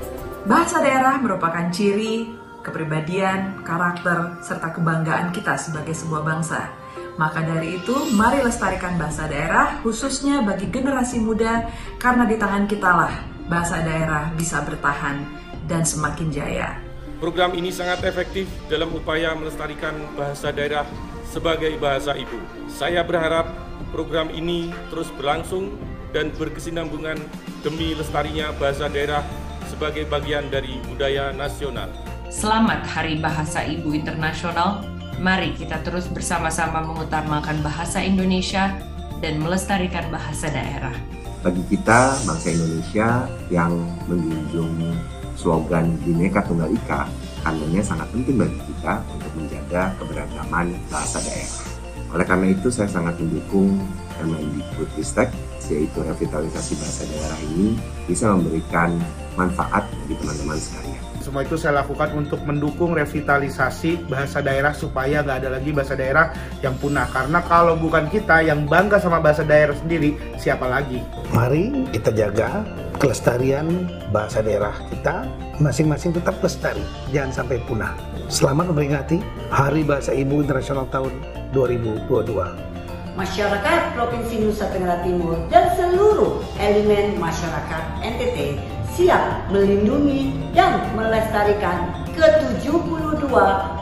Bahasa daerah merupakan ciri, kepribadian, karakter, serta kebanggaan kita sebagai sebuah bangsa. Maka dari itu, mari lestarikan bahasa daerah, khususnya bagi generasi muda, karena di tangan kitalah bahasa daerah bisa bertahan dan semakin jaya. Program ini sangat efektif dalam upaya melestarikan bahasa daerah sebagai bahasa ibu. Saya berharap program ini terus berlangsung dan berkesinambungan demi lestarinya bahasa daerah sebagai bagian dari budaya nasional. Selamat Hari Bahasa Ibu Internasional. Mari kita terus bersama-sama mengutamakan bahasa Indonesia dan melestarikan bahasa daerah. Bagi kita, bangsa Indonesia yang menjunjung slogan Bhinneka Tunggal Ika, karenanya sangat penting bagi kita untuk menjaga keberagaman bahasa daerah. Oleh karena itu, saya sangat mendukung Kemendikbudristek, yaitu revitalisasi bahasa daerah ini bisa memberikan manfaat bagi teman-teman sekalian. Semua itu saya lakukan untuk mendukung revitalisasi bahasa daerah supaya nggak ada lagi bahasa daerah yang punah. Karena kalau bukan kita yang bangga sama bahasa daerah sendiri, siapa lagi? Mari kita jaga kelestarian bahasa daerah kita, masing-masing tetap lestari, jangan sampai punah. Selamat memperingati Hari Bahasa Ibu Internasional tahun 2022. Masyarakat Provinsi Nusa Tenggara Timur dan seluruh elemen masyarakat NTT siap melindungi dan melestarikan ke-72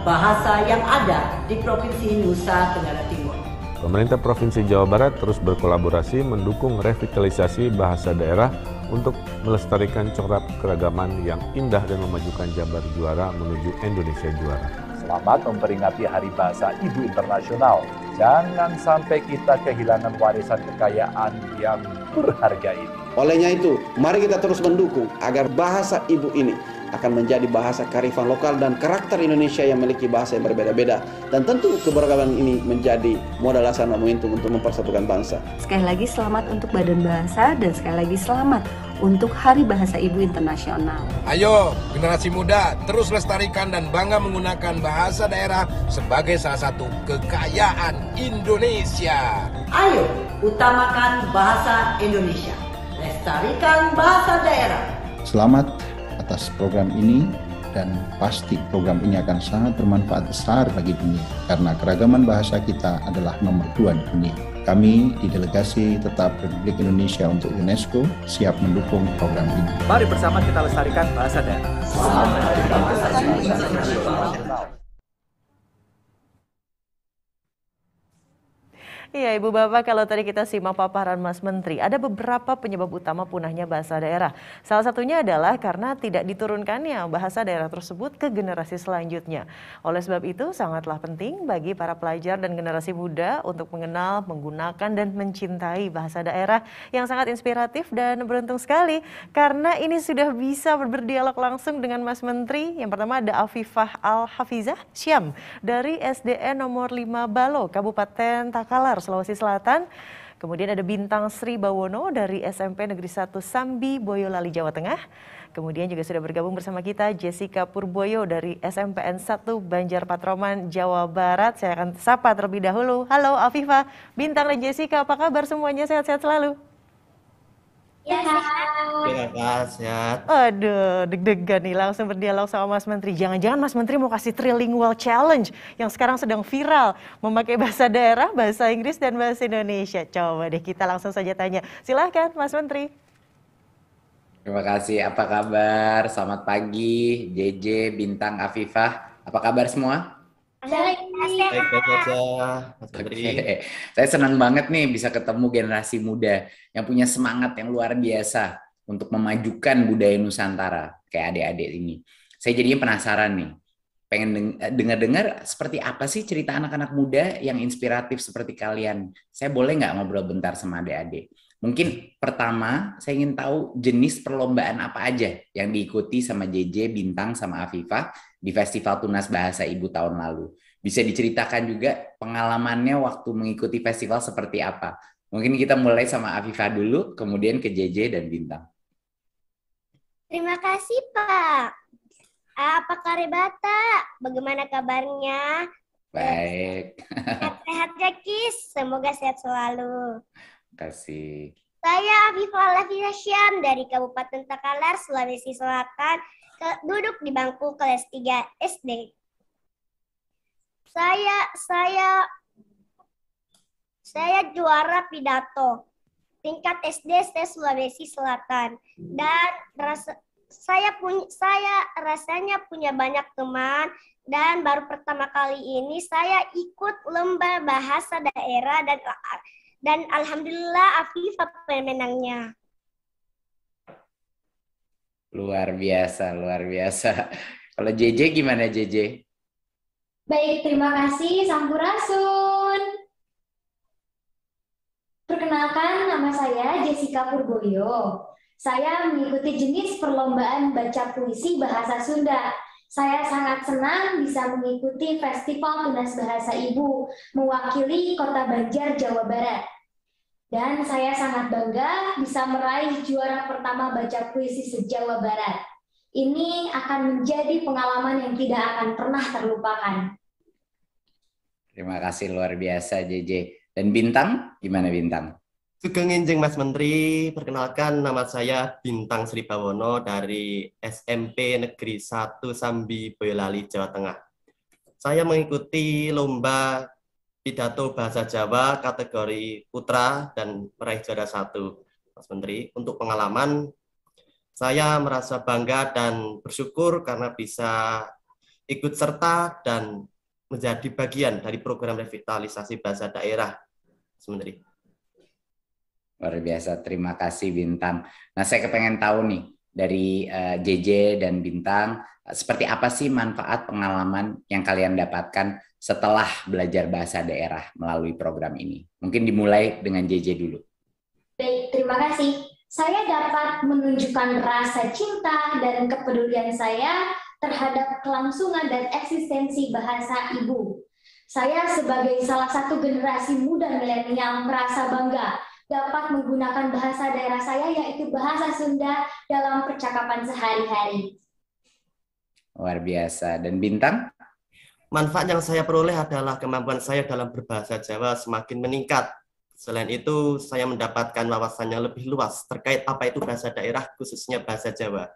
bahasa yang ada di Provinsi Nusa Tenggara Timur. Pemerintah Provinsi Jawa Barat terus berkolaborasi mendukung revitalisasi bahasa daerah untuk melestarikan corak keragaman yang indah dan memajukan Jabar juara menuju Indonesia juara. Selamat memperingati Hari Bahasa Ibu Internasional. Jangan sampai kita kehilangan warisan kekayaan yang berharga ini. Olehnya itu, mari kita terus mendukung agar bahasa ibu ini akan menjadi bahasa kearifan lokal dan karakter Indonesia yang memiliki bahasa yang berbeda-beda. Dan tentu keberagaman ini menjadi modal dasar momentum untuk mempersatukan bangsa. Sekali lagi selamat untuk Badan Bahasa dan sekali lagi selamat untuk Hari Bahasa Ibu Internasional. Ayo, generasi muda terus lestarikan dan bangga menggunakan bahasa daerah sebagai salah satu kekayaan Indonesia. Ayo, utamakan bahasa Indonesia. Lestarikan bahasa daerah. Selamat atas program ini, dan pasti program ini akan sangat bermanfaat besar bagi dunia karena keragaman bahasa kita adalah nomor 2 di dunia. Kami di Delegasi Tetap Republik Indonesia untuk UNESCO siap mendukung program ini. Mari bersama kita lestarikan bahasa daerah. Iya, Ibu Bapak, kalau tadi kita simak paparan Mas Menteri, ada beberapa penyebab utama punahnya bahasa daerah. Salah satunya adalah karena tidak diturunkannya bahasa daerah tersebut ke generasi selanjutnya. Oleh sebab itu, sangatlah penting bagi para pelajar dan generasi muda untuk mengenal, menggunakan, dan mencintai bahasa daerah yang sangat inspiratif, dan beruntung sekali karena ini sudah bisa berdialog langsung dengan Mas Menteri. Yang pertama ada Afifah Al-Hafizah Syam dari SDN nomor 5 Balo, Kabupaten Takalar, Sulawesi Selatan. Kemudian ada Bintang Sri Bawono dari SMP Negeri 1 Sambi, Boyolali, Jawa Tengah. Kemudian juga sudah bergabung bersama kita Jessica Purboyo dari SMPN 1 Banjar Patroman, Jawa Barat. Saya akan sapa terlebih dahulu. Halo Afifah, Bintang dan Jessica, apa kabar semuanya? Sehat-sehat selalu? Ya, sehat. Aduh, deg-degan nih langsung berdialog sama Mas Menteri. Jangan-jangan Mas Menteri mau kasih Trilingual Challenge yang sekarang sedang viral, memakai bahasa daerah, bahasa Inggris, dan bahasa Indonesia. Coba deh kita langsung saja tanya. Silahkan Mas Menteri. Terima kasih. Apa kabar? Selamat pagi, JJ, Bintang, Afifah. Apa kabar semua? Baik-baik saja, Mas Menteri. Oke. Saya senang banget nih bisa ketemu generasi muda yang punya semangat yang luar biasa untuk memajukan budaya Nusantara kayak adik-adik ini. Saya jadinya penasaran nih, pengen dengar-dengar seperti apa sih cerita anak-anak muda yang inspiratif seperti kalian. Saya boleh nggak ngobrol bentar sama adik-adik? Mungkin pertama saya ingin tahu jenis perlombaan apa aja yang diikuti sama JJ, Bintang, sama Afifah di Festival Tunas Bahasa Ibu tahun lalu. Bisa diceritakan juga pengalamannya waktu mengikuti festival seperti apa. Mungkin kita mulai sama Afifah dulu, kemudian ke JJ dan Bintang. Terima kasih, Pak. Apa kabar, Bapak? Bagaimana kabarnya? Baik. Sehat ya, Kis? Semoga sehat selalu. Terima kasih. Saya Afifah Al-Hafizah Syam dari Kabupaten Takalar, Sulawesi Selatan, duduk di bangku kelas 3 SD. Saya juara pidato tingkat SD Sulawesi Selatan, dan saya rasanya punya banyak teman, dan baru pertama kali ini saya ikut lomba bahasa daerah, dan alhamdulillah Afifah pemenangnya. Luar biasa, luar biasa. Kalau JJ gimana JJ? Baik, terima kasih Sampurasun. Perkenalkan, nama saya Jessica Purboyo. Saya mengikuti jenis perlombaan baca puisi bahasa Sunda. Saya sangat senang bisa mengikuti Festival Tunas Bahasa Ibu, mewakili Kota Banjar, Jawa Barat. Dan saya sangat bangga bisa meraih juara pertama baca puisi se-Jawa Barat. Ini akan menjadi pengalaman yang tidak akan pernah terlupakan. Terima kasih, luar biasa JJ. Dan Bintang, gimana Bintang? Sugeng Enjing Mas Menteri, perkenalkan nama saya Bintang Sri Bawono dari SMP Negeri 1 Sambi, Boyolali, Jawa Tengah. Saya mengikuti lomba pidato bahasa Jawa kategori putra dan meraih juara 1, Mas Menteri. Untuk pengalaman, saya merasa bangga dan bersyukur karena bisa ikut serta dan menjadi bagian dari program revitalisasi bahasa daerah, Mas Menteri. Luar biasa, terima kasih Bintang. Nah, saya kepengen tahu nih dari JJ dan Bintang, seperti apa sih manfaat pengalaman yang kalian dapatkan setelah belajar bahasa daerah melalui program ini? Mungkin dimulai dengan JJ dulu. Baik, terima kasih. Saya dapat menunjukkan rasa cinta dan kepedulian saya terhadap kelangsungan dan eksistensi bahasa ibu. Saya sebagai salah satu generasi muda milenial merasa bangga dapat menggunakan bahasa daerah saya, yaitu bahasa Sunda, dalam percakapan sehari-hari. Luar biasa. Dan Bintang? Manfaat yang saya peroleh adalah kemampuan saya dalam berbahasa Jawa semakin meningkat. Selain itu, saya mendapatkan wawasan yang lebih luas terkait apa itu bahasa daerah, khususnya bahasa Jawa.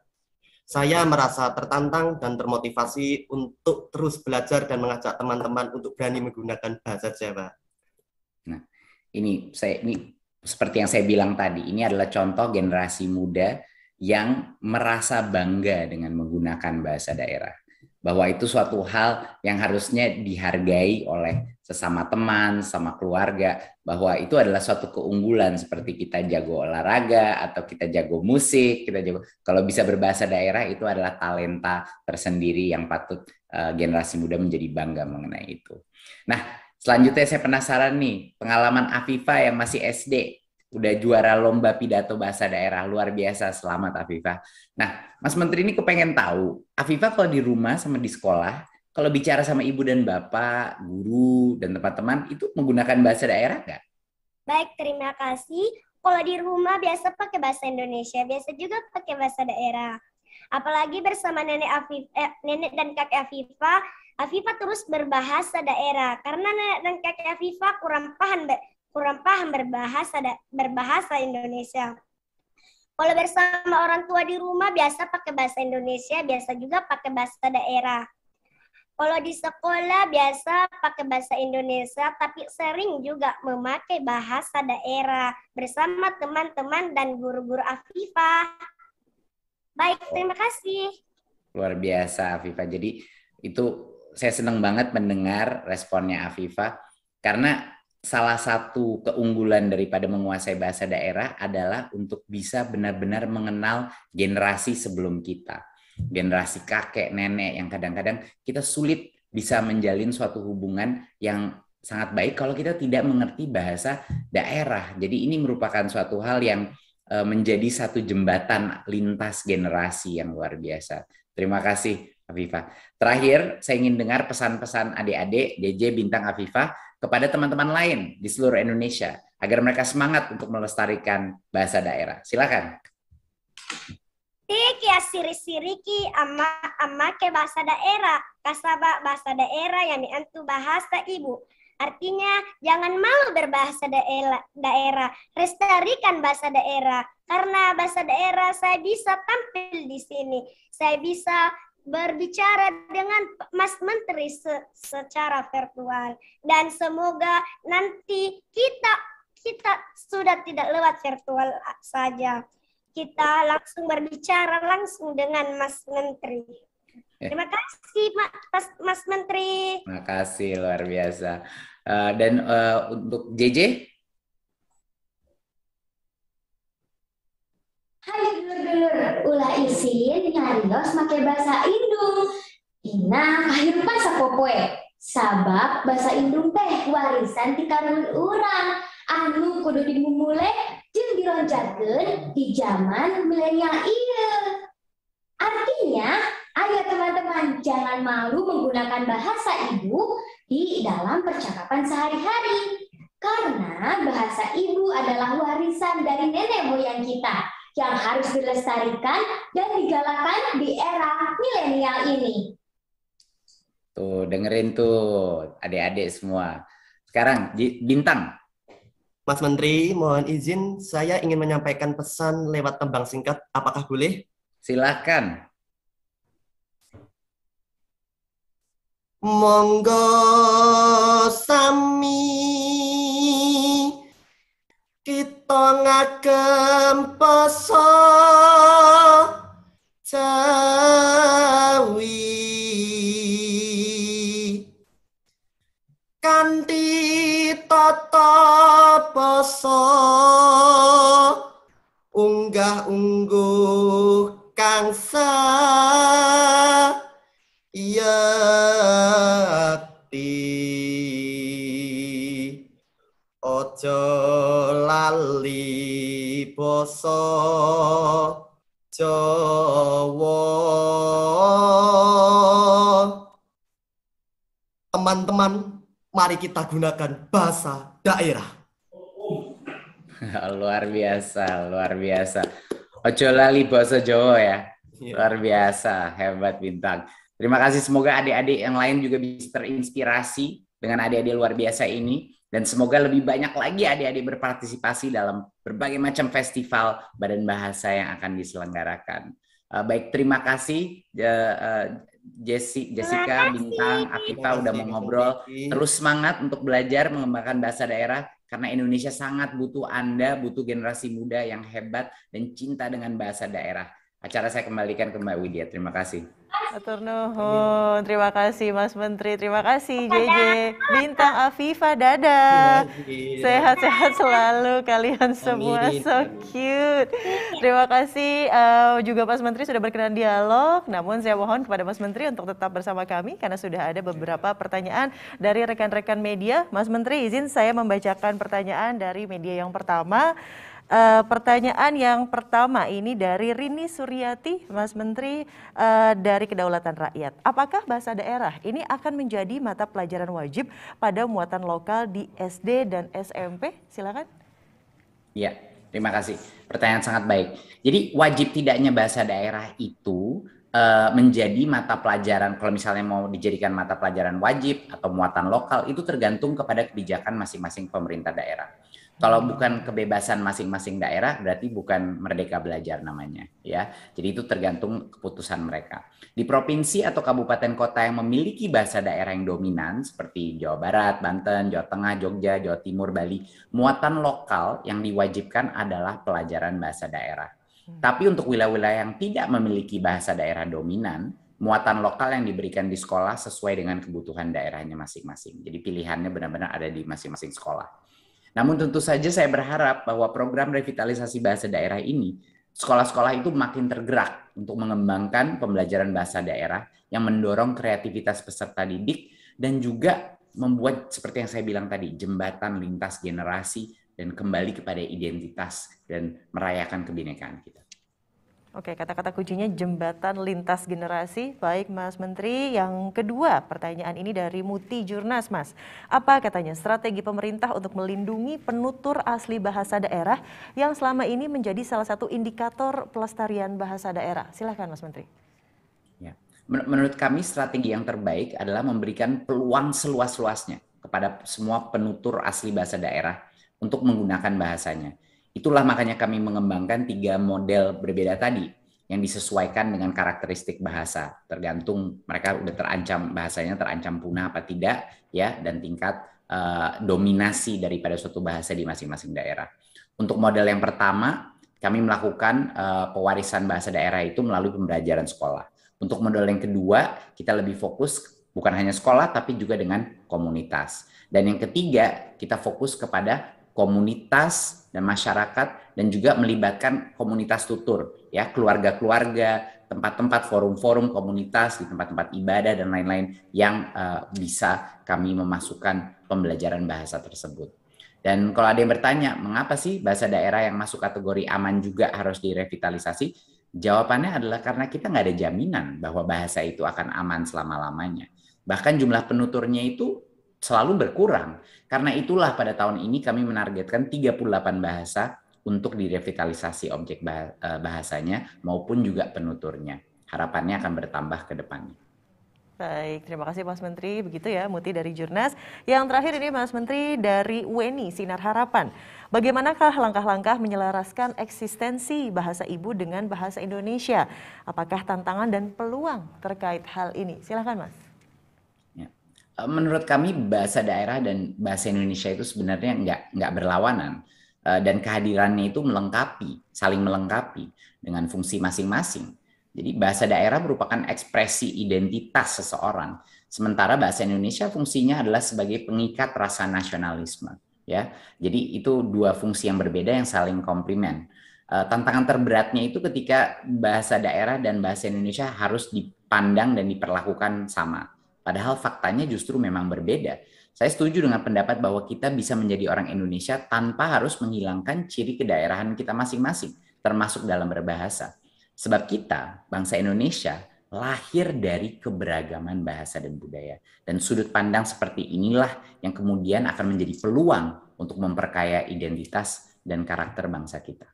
Saya merasa tertantang dan termotivasi untuk terus belajar dan mengajak teman-teman untuk berani menggunakan bahasa Jawa. Nah, ini seperti yang saya bilang tadi, ini adalah contoh generasi muda yang merasa bangga dengan menggunakan bahasa daerah. Bahwa itu suatu hal yang harusnya dihargai oleh sesama teman, sama keluarga, bahwa itu adalah suatu keunggulan seperti kita jago olahraga atau kita jago musik, kalau bisa berbahasa daerah itu adalah talenta tersendiri yang patut generasi muda menjadi bangga mengenai itu. Nah, selanjutnya saya penasaran nih, pengalaman Afifah yang masih SD, udah juara lomba pidato bahasa daerah, luar biasa, selamat Afifah. Nah, Mas Menteri ini kepengen tahu, Afifah kalau di rumah sama di sekolah, kalau bicara sama ibu dan bapak, guru, dan teman-teman, itu menggunakan bahasa daerah nggak? Baik, terima kasih. Kalau di rumah biasa pakai bahasa Indonesia, biasa juga pakai bahasa daerah. Apalagi bersama nenek dan kakek Afifah, Afifah terus berbahasa daerah, karena nenek dan kakek Afifah kurang paham berbahasa Indonesia. Kalau bersama orang tua di rumah biasa pakai bahasa Indonesia, biasa juga pakai bahasa daerah. Kalau di sekolah biasa pakai bahasa Indonesia, tapi sering juga memakai bahasa daerah bersama teman-teman dan guru-guru Afifah. Baik, terima kasih. Luar biasa Afifah. Jadi itu saya senang banget mendengar responnya Afifah, karena salah satu keunggulan daripada menguasai bahasa daerah adalah untuk bisa benar-benar mengenal generasi sebelum kita. Generasi kakek, nenek yang kadang-kadang kita sulit bisa menjalin suatu hubungan yang sangat baik kalau kita tidak mengerti bahasa daerah. Jadi ini merupakan suatu hal yang menjadi satu jembatan lintas generasi yang luar biasa. Terima kasih Afifah. Terakhir, saya ingin dengar pesan-pesan adik-adik, JJ, Bintang, Afifah, kepada teman-teman lain di seluruh Indonesia agar mereka semangat untuk melestarikan bahasa daerah. Silakan. Tiki siri-siriki amma ke bahasa daerah, kasaba bahasa daerah yang itu bahasa ibu. Artinya jangan malu berbahasa daerah, lestarikan bahasa daerah. Karena bahasa daerah saya bisa tampil di sini, saya bisa berbicara dengan Mas Menteri secara virtual, dan semoga nanti kita sudah tidak lewat virtual saja, kita langsung berbicara langsung dengan Mas Menteri. Terima kasih Mas Menteri. Terima kasih, luar biasa. Dan untuk JJ? Hai dulur-dulur, ulah isin nyarios make bahasa Indung. Ina kahirupan sapopoe. Sabab bahasa Indung teh warisan ti karuhun urang anu kudu dimumule jeung dironjakeun di zaman milenial ieu. Artinya, ayo teman-teman jangan malu menggunakan bahasa ibu di dalam percakapan sehari-hari. Karena bahasa ibu adalah warisan dari nenek moyang kita yang harus dilestarikan dan digalakan di era milenial ini. Tuh, dengerin tuh adik-adik semua. Sekarang Bintang. Mas Menteri, mohon izin saya ingin menyampaikan pesan lewat tembang singkat. Apakah boleh? Silakan. Monggo sami kita ngagem basa Jawi kanthi tata basa unggah-ungguh kang ojo lali basa Jawa. Teman-teman, mari kita gunakan bahasa daerah. Luar biasa, luar biasa. Ojo lali basa Jawa ya. Luar biasa, hebat Bintang. Terima kasih, semoga adik-adik yang lain juga bisa terinspirasi dengan adik-adik luar biasa ini. Dan semoga lebih banyak lagi adik-adik berpartisipasi dalam berbagai macam festival badan bahasa yang akan diselenggarakan. Baik, terima kasih Jessica, Bintang, Afifa udah mau ngobrol. Terus semangat untuk belajar mengembangkan bahasa daerah karena Indonesia sangat butuh Anda, butuh generasi muda yang hebat dan cinta dengan bahasa daerah. Acara saya kembalikan ke Mbak Widya. Terima kasih. Atur nuhun, terima kasih Mas Menteri, terima kasih JJ, Bintang, Afifa, dadah. Sehat-sehat selalu kalian semua, so cute. Terima kasih juga Mas Menteri sudah berkenan dialog, namun saya mohon kepada Mas Menteri untuk tetap bersama kami karena sudah ada beberapa pertanyaan dari rekan-rekan media. Mas Menteri, izin saya membacakan pertanyaan dari media yang pertama. Pertanyaan yang pertama ini dari Rini Suryati, Mas Menteri, dari Kedaulatan Rakyat. Apakah bahasa daerah ini akan menjadi mata pelajaran wajib pada muatan lokal di SD dan SMP? Silakan. Ya, terima kasih. Pertanyaan sangat baik. Jadi wajib tidaknya bahasa daerah itu menjadi mata pelajaran, kalau misalnya mau dijadikan mata pelajaran wajib atau muatan lokal, itu tergantung kepada kebijakan masing-masing pemerintah daerah. Kalau bukan kebebasan masing-masing daerah, berarti bukan merdeka belajar namanya, ya. Jadi itu tergantung keputusan mereka. Di provinsi atau kabupaten kota yang memiliki bahasa daerah yang dominan, seperti Jawa Barat, Banten, Jawa Tengah, Jogja, Jawa Timur, Bali, muatan lokal yang diwajibkan adalah pelajaran bahasa daerah. Tapi untuk wilayah-wilayah yang tidak memiliki bahasa daerah dominan, muatan lokal yang diberikan di sekolah sesuai dengan kebutuhan daerahnya masing-masing. Jadi pilihannya benar-benar ada di masing-masing sekolah. Namun tentu saja saya berharap bahwa program revitalisasi bahasa daerah ini, sekolah-sekolah itu makin tergerak untuk mengembangkan pembelajaran bahasa daerah yang mendorong kreativitas peserta didik dan juga membuat seperti yang saya bilang tadi, jembatan lintas generasi dan kembali kepada identitas dan merayakan kebinekaan kita. Oke, kata-kata kuncinya jembatan lintas generasi. Baik Mas Menteri, yang kedua pertanyaan ini dari Muti Jurnas, Mas. Apa katanya strategi pemerintah untuk melindungi penutur asli bahasa daerah yang selama ini menjadi salah satu indikator pelestarian bahasa daerah? Silakan Mas Menteri. Ya. Menurut kami strategi yang terbaik adalah memberikan peluang seluas-luasnya kepada semua penutur asli bahasa daerah untuk menggunakan bahasanya. Itulah makanya kami mengembangkan 3 model berbeda tadi yang disesuaikan dengan karakteristik bahasa. Tergantung mereka udah terancam, bahasanya terancam punah apa tidak, ya, dan tingkat dominasi daripada suatu bahasa di masing-masing daerah. Untuk model yang pertama, kami melakukan pewarisan bahasa daerah itu melalui pembelajaran sekolah. Untuk model yang kedua, kita lebih fokus bukan hanya sekolah, tapi juga dengan komunitas. Dan yang ketiga, kita fokus kepada komunitas dan masyarakat dan juga melibatkan komunitas tutur, ya, keluarga-keluarga, tempat-tempat forum-forum komunitas di tempat-tempat ibadah dan lain-lain yang bisa kami memasukkan pembelajaran bahasa tersebut. Dan kalau ada yang bertanya, mengapa sih bahasa daerah yang masuk kategori aman juga harus direvitalisasi? Jawabannya adalah karena kita nggak ada jaminan bahwa bahasa itu akan aman selama-lamanya. Bahkan jumlah penuturnya itu selalu berkurang. Karena itulah pada tahun ini kami menargetkan 38 bahasa untuk direvitalisasi objek bahasanya maupun juga penuturnya. Harapannya akan bertambah ke depannya. Baik, terima kasih Mas Menteri. Begitu ya, Muti dari Jurnas. Yang terakhir ini Mas Menteri dari UNI Sinar Harapan. Bagaimanakah langkah-langkah menyelaraskan eksistensi bahasa ibu dengan bahasa Indonesia? Apakah tantangan dan peluang terkait hal ini? Silakan Mas. Menurut kami bahasa daerah dan bahasa Indonesia itu sebenarnya nggak berlawanan dan kehadirannya itu saling melengkapi dengan fungsi masing-masing. Jadi bahasa daerah merupakan ekspresi identitas seseorang, sementara bahasa Indonesia fungsinya adalah sebagai pengikat rasa nasionalisme. Ya, jadi itu 2 fungsi yang berbeda yang saling komplement. Tantangan terberatnya itu ketika bahasa daerah dan bahasa Indonesia harus dipandang dan diperlakukan sama. Padahal faktanya justru memang berbeda. Saya setuju dengan pendapat bahwa kita bisa menjadi orang Indonesia tanpa harus menghilangkan ciri kedaerahan kita masing-masing, termasuk dalam berbahasa. Sebab kita, bangsa Indonesia, lahir dari keberagaman bahasa dan budaya. Dan sudut pandang seperti inilah yang kemudian akan menjadi peluang untuk memperkaya identitas dan karakter bangsa kita.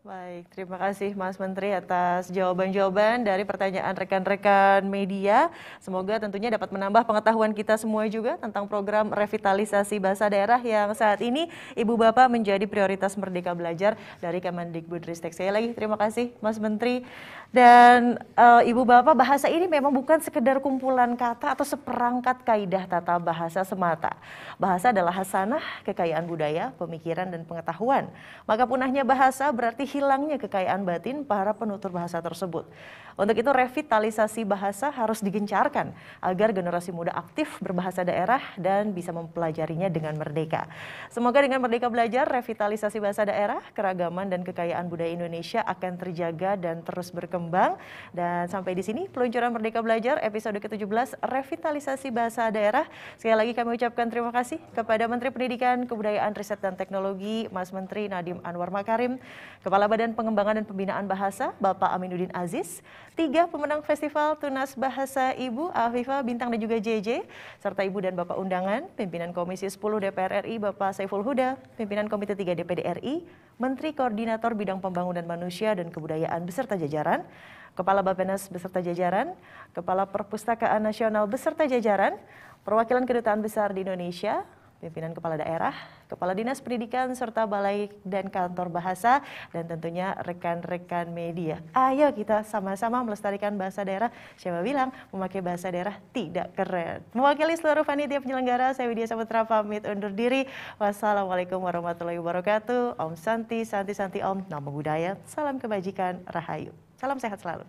Baik, terima kasih Mas Menteri atas jawaban-jawaban dari pertanyaan rekan-rekan media. Semoga tentunya dapat menambah pengetahuan kita semua juga tentang program revitalisasi bahasa daerah yang saat ini Ibu Bapak menjadi prioritas Merdeka Belajar dari Kemendikbudristek. Saya lagi terima kasih Mas Menteri. Dan Ibu Bapak, bahasa ini memang bukan sekedar kumpulan kata atau seperangkat kaidah tata bahasa semata. Bahasa adalah hasanah, kekayaan budaya, pemikiran, dan pengetahuan. Maka punahnya bahasa berarti hilangnya kekayaan batin para penutur bahasa tersebut. Untuk itu revitalisasi bahasa harus digencarkan agar generasi muda aktif berbahasa daerah dan bisa mempelajarinya dengan merdeka. Semoga dengan Merdeka Belajar, revitalisasi bahasa daerah, keragaman dan kekayaan budaya Indonesia akan terjaga dan terus berkembang. Dan sampai di sini peluncuran Merdeka Belajar episode ke-17 revitalisasi bahasa daerah. Sekali lagi kami ucapkan terima kasih kepada Menteri Pendidikan, Kebudayaan, Riset dan Teknologi Mas Menteri Nadiem Anwar Makarim, Kepala Badan Pengembangan dan Pembinaan Bahasa Bapak Aminuddin Aziz, 3 pemenang Festival Tunas Bahasa Ibu Afifah, Bintang dan juga JJ, serta Ibu dan Bapak undangan, Pimpinan Komisi 10 DPR RI Bapak Saiful Huda, Pimpinan Komite 3 DPD RI, Menteri Koordinator Bidang Pembangunan Manusia dan Kebudayaan beserta jajaran, Kepala Bappenas beserta jajaran, Kepala Perpustakaan Nasional beserta jajaran, perwakilan Kedutaan Besar di Indonesia, pimpinan kepala daerah, kepala dinas pendidikan, serta balai dan kantor bahasa, dan tentunya rekan-rekan media. Ayo kita sama-sama melestarikan bahasa daerah. Siapa bilang memakai bahasa daerah tidak keren? Mewakili seluruh panitia penyelenggara, saya Widya Saputra pamit undur diri. Wassalamualaikum warahmatullahi wabarakatuh. Om Santi, Santi, Santi Om. Namo Buddhaya. Salam kebajikan, Rahayu. Salam sehat selalu.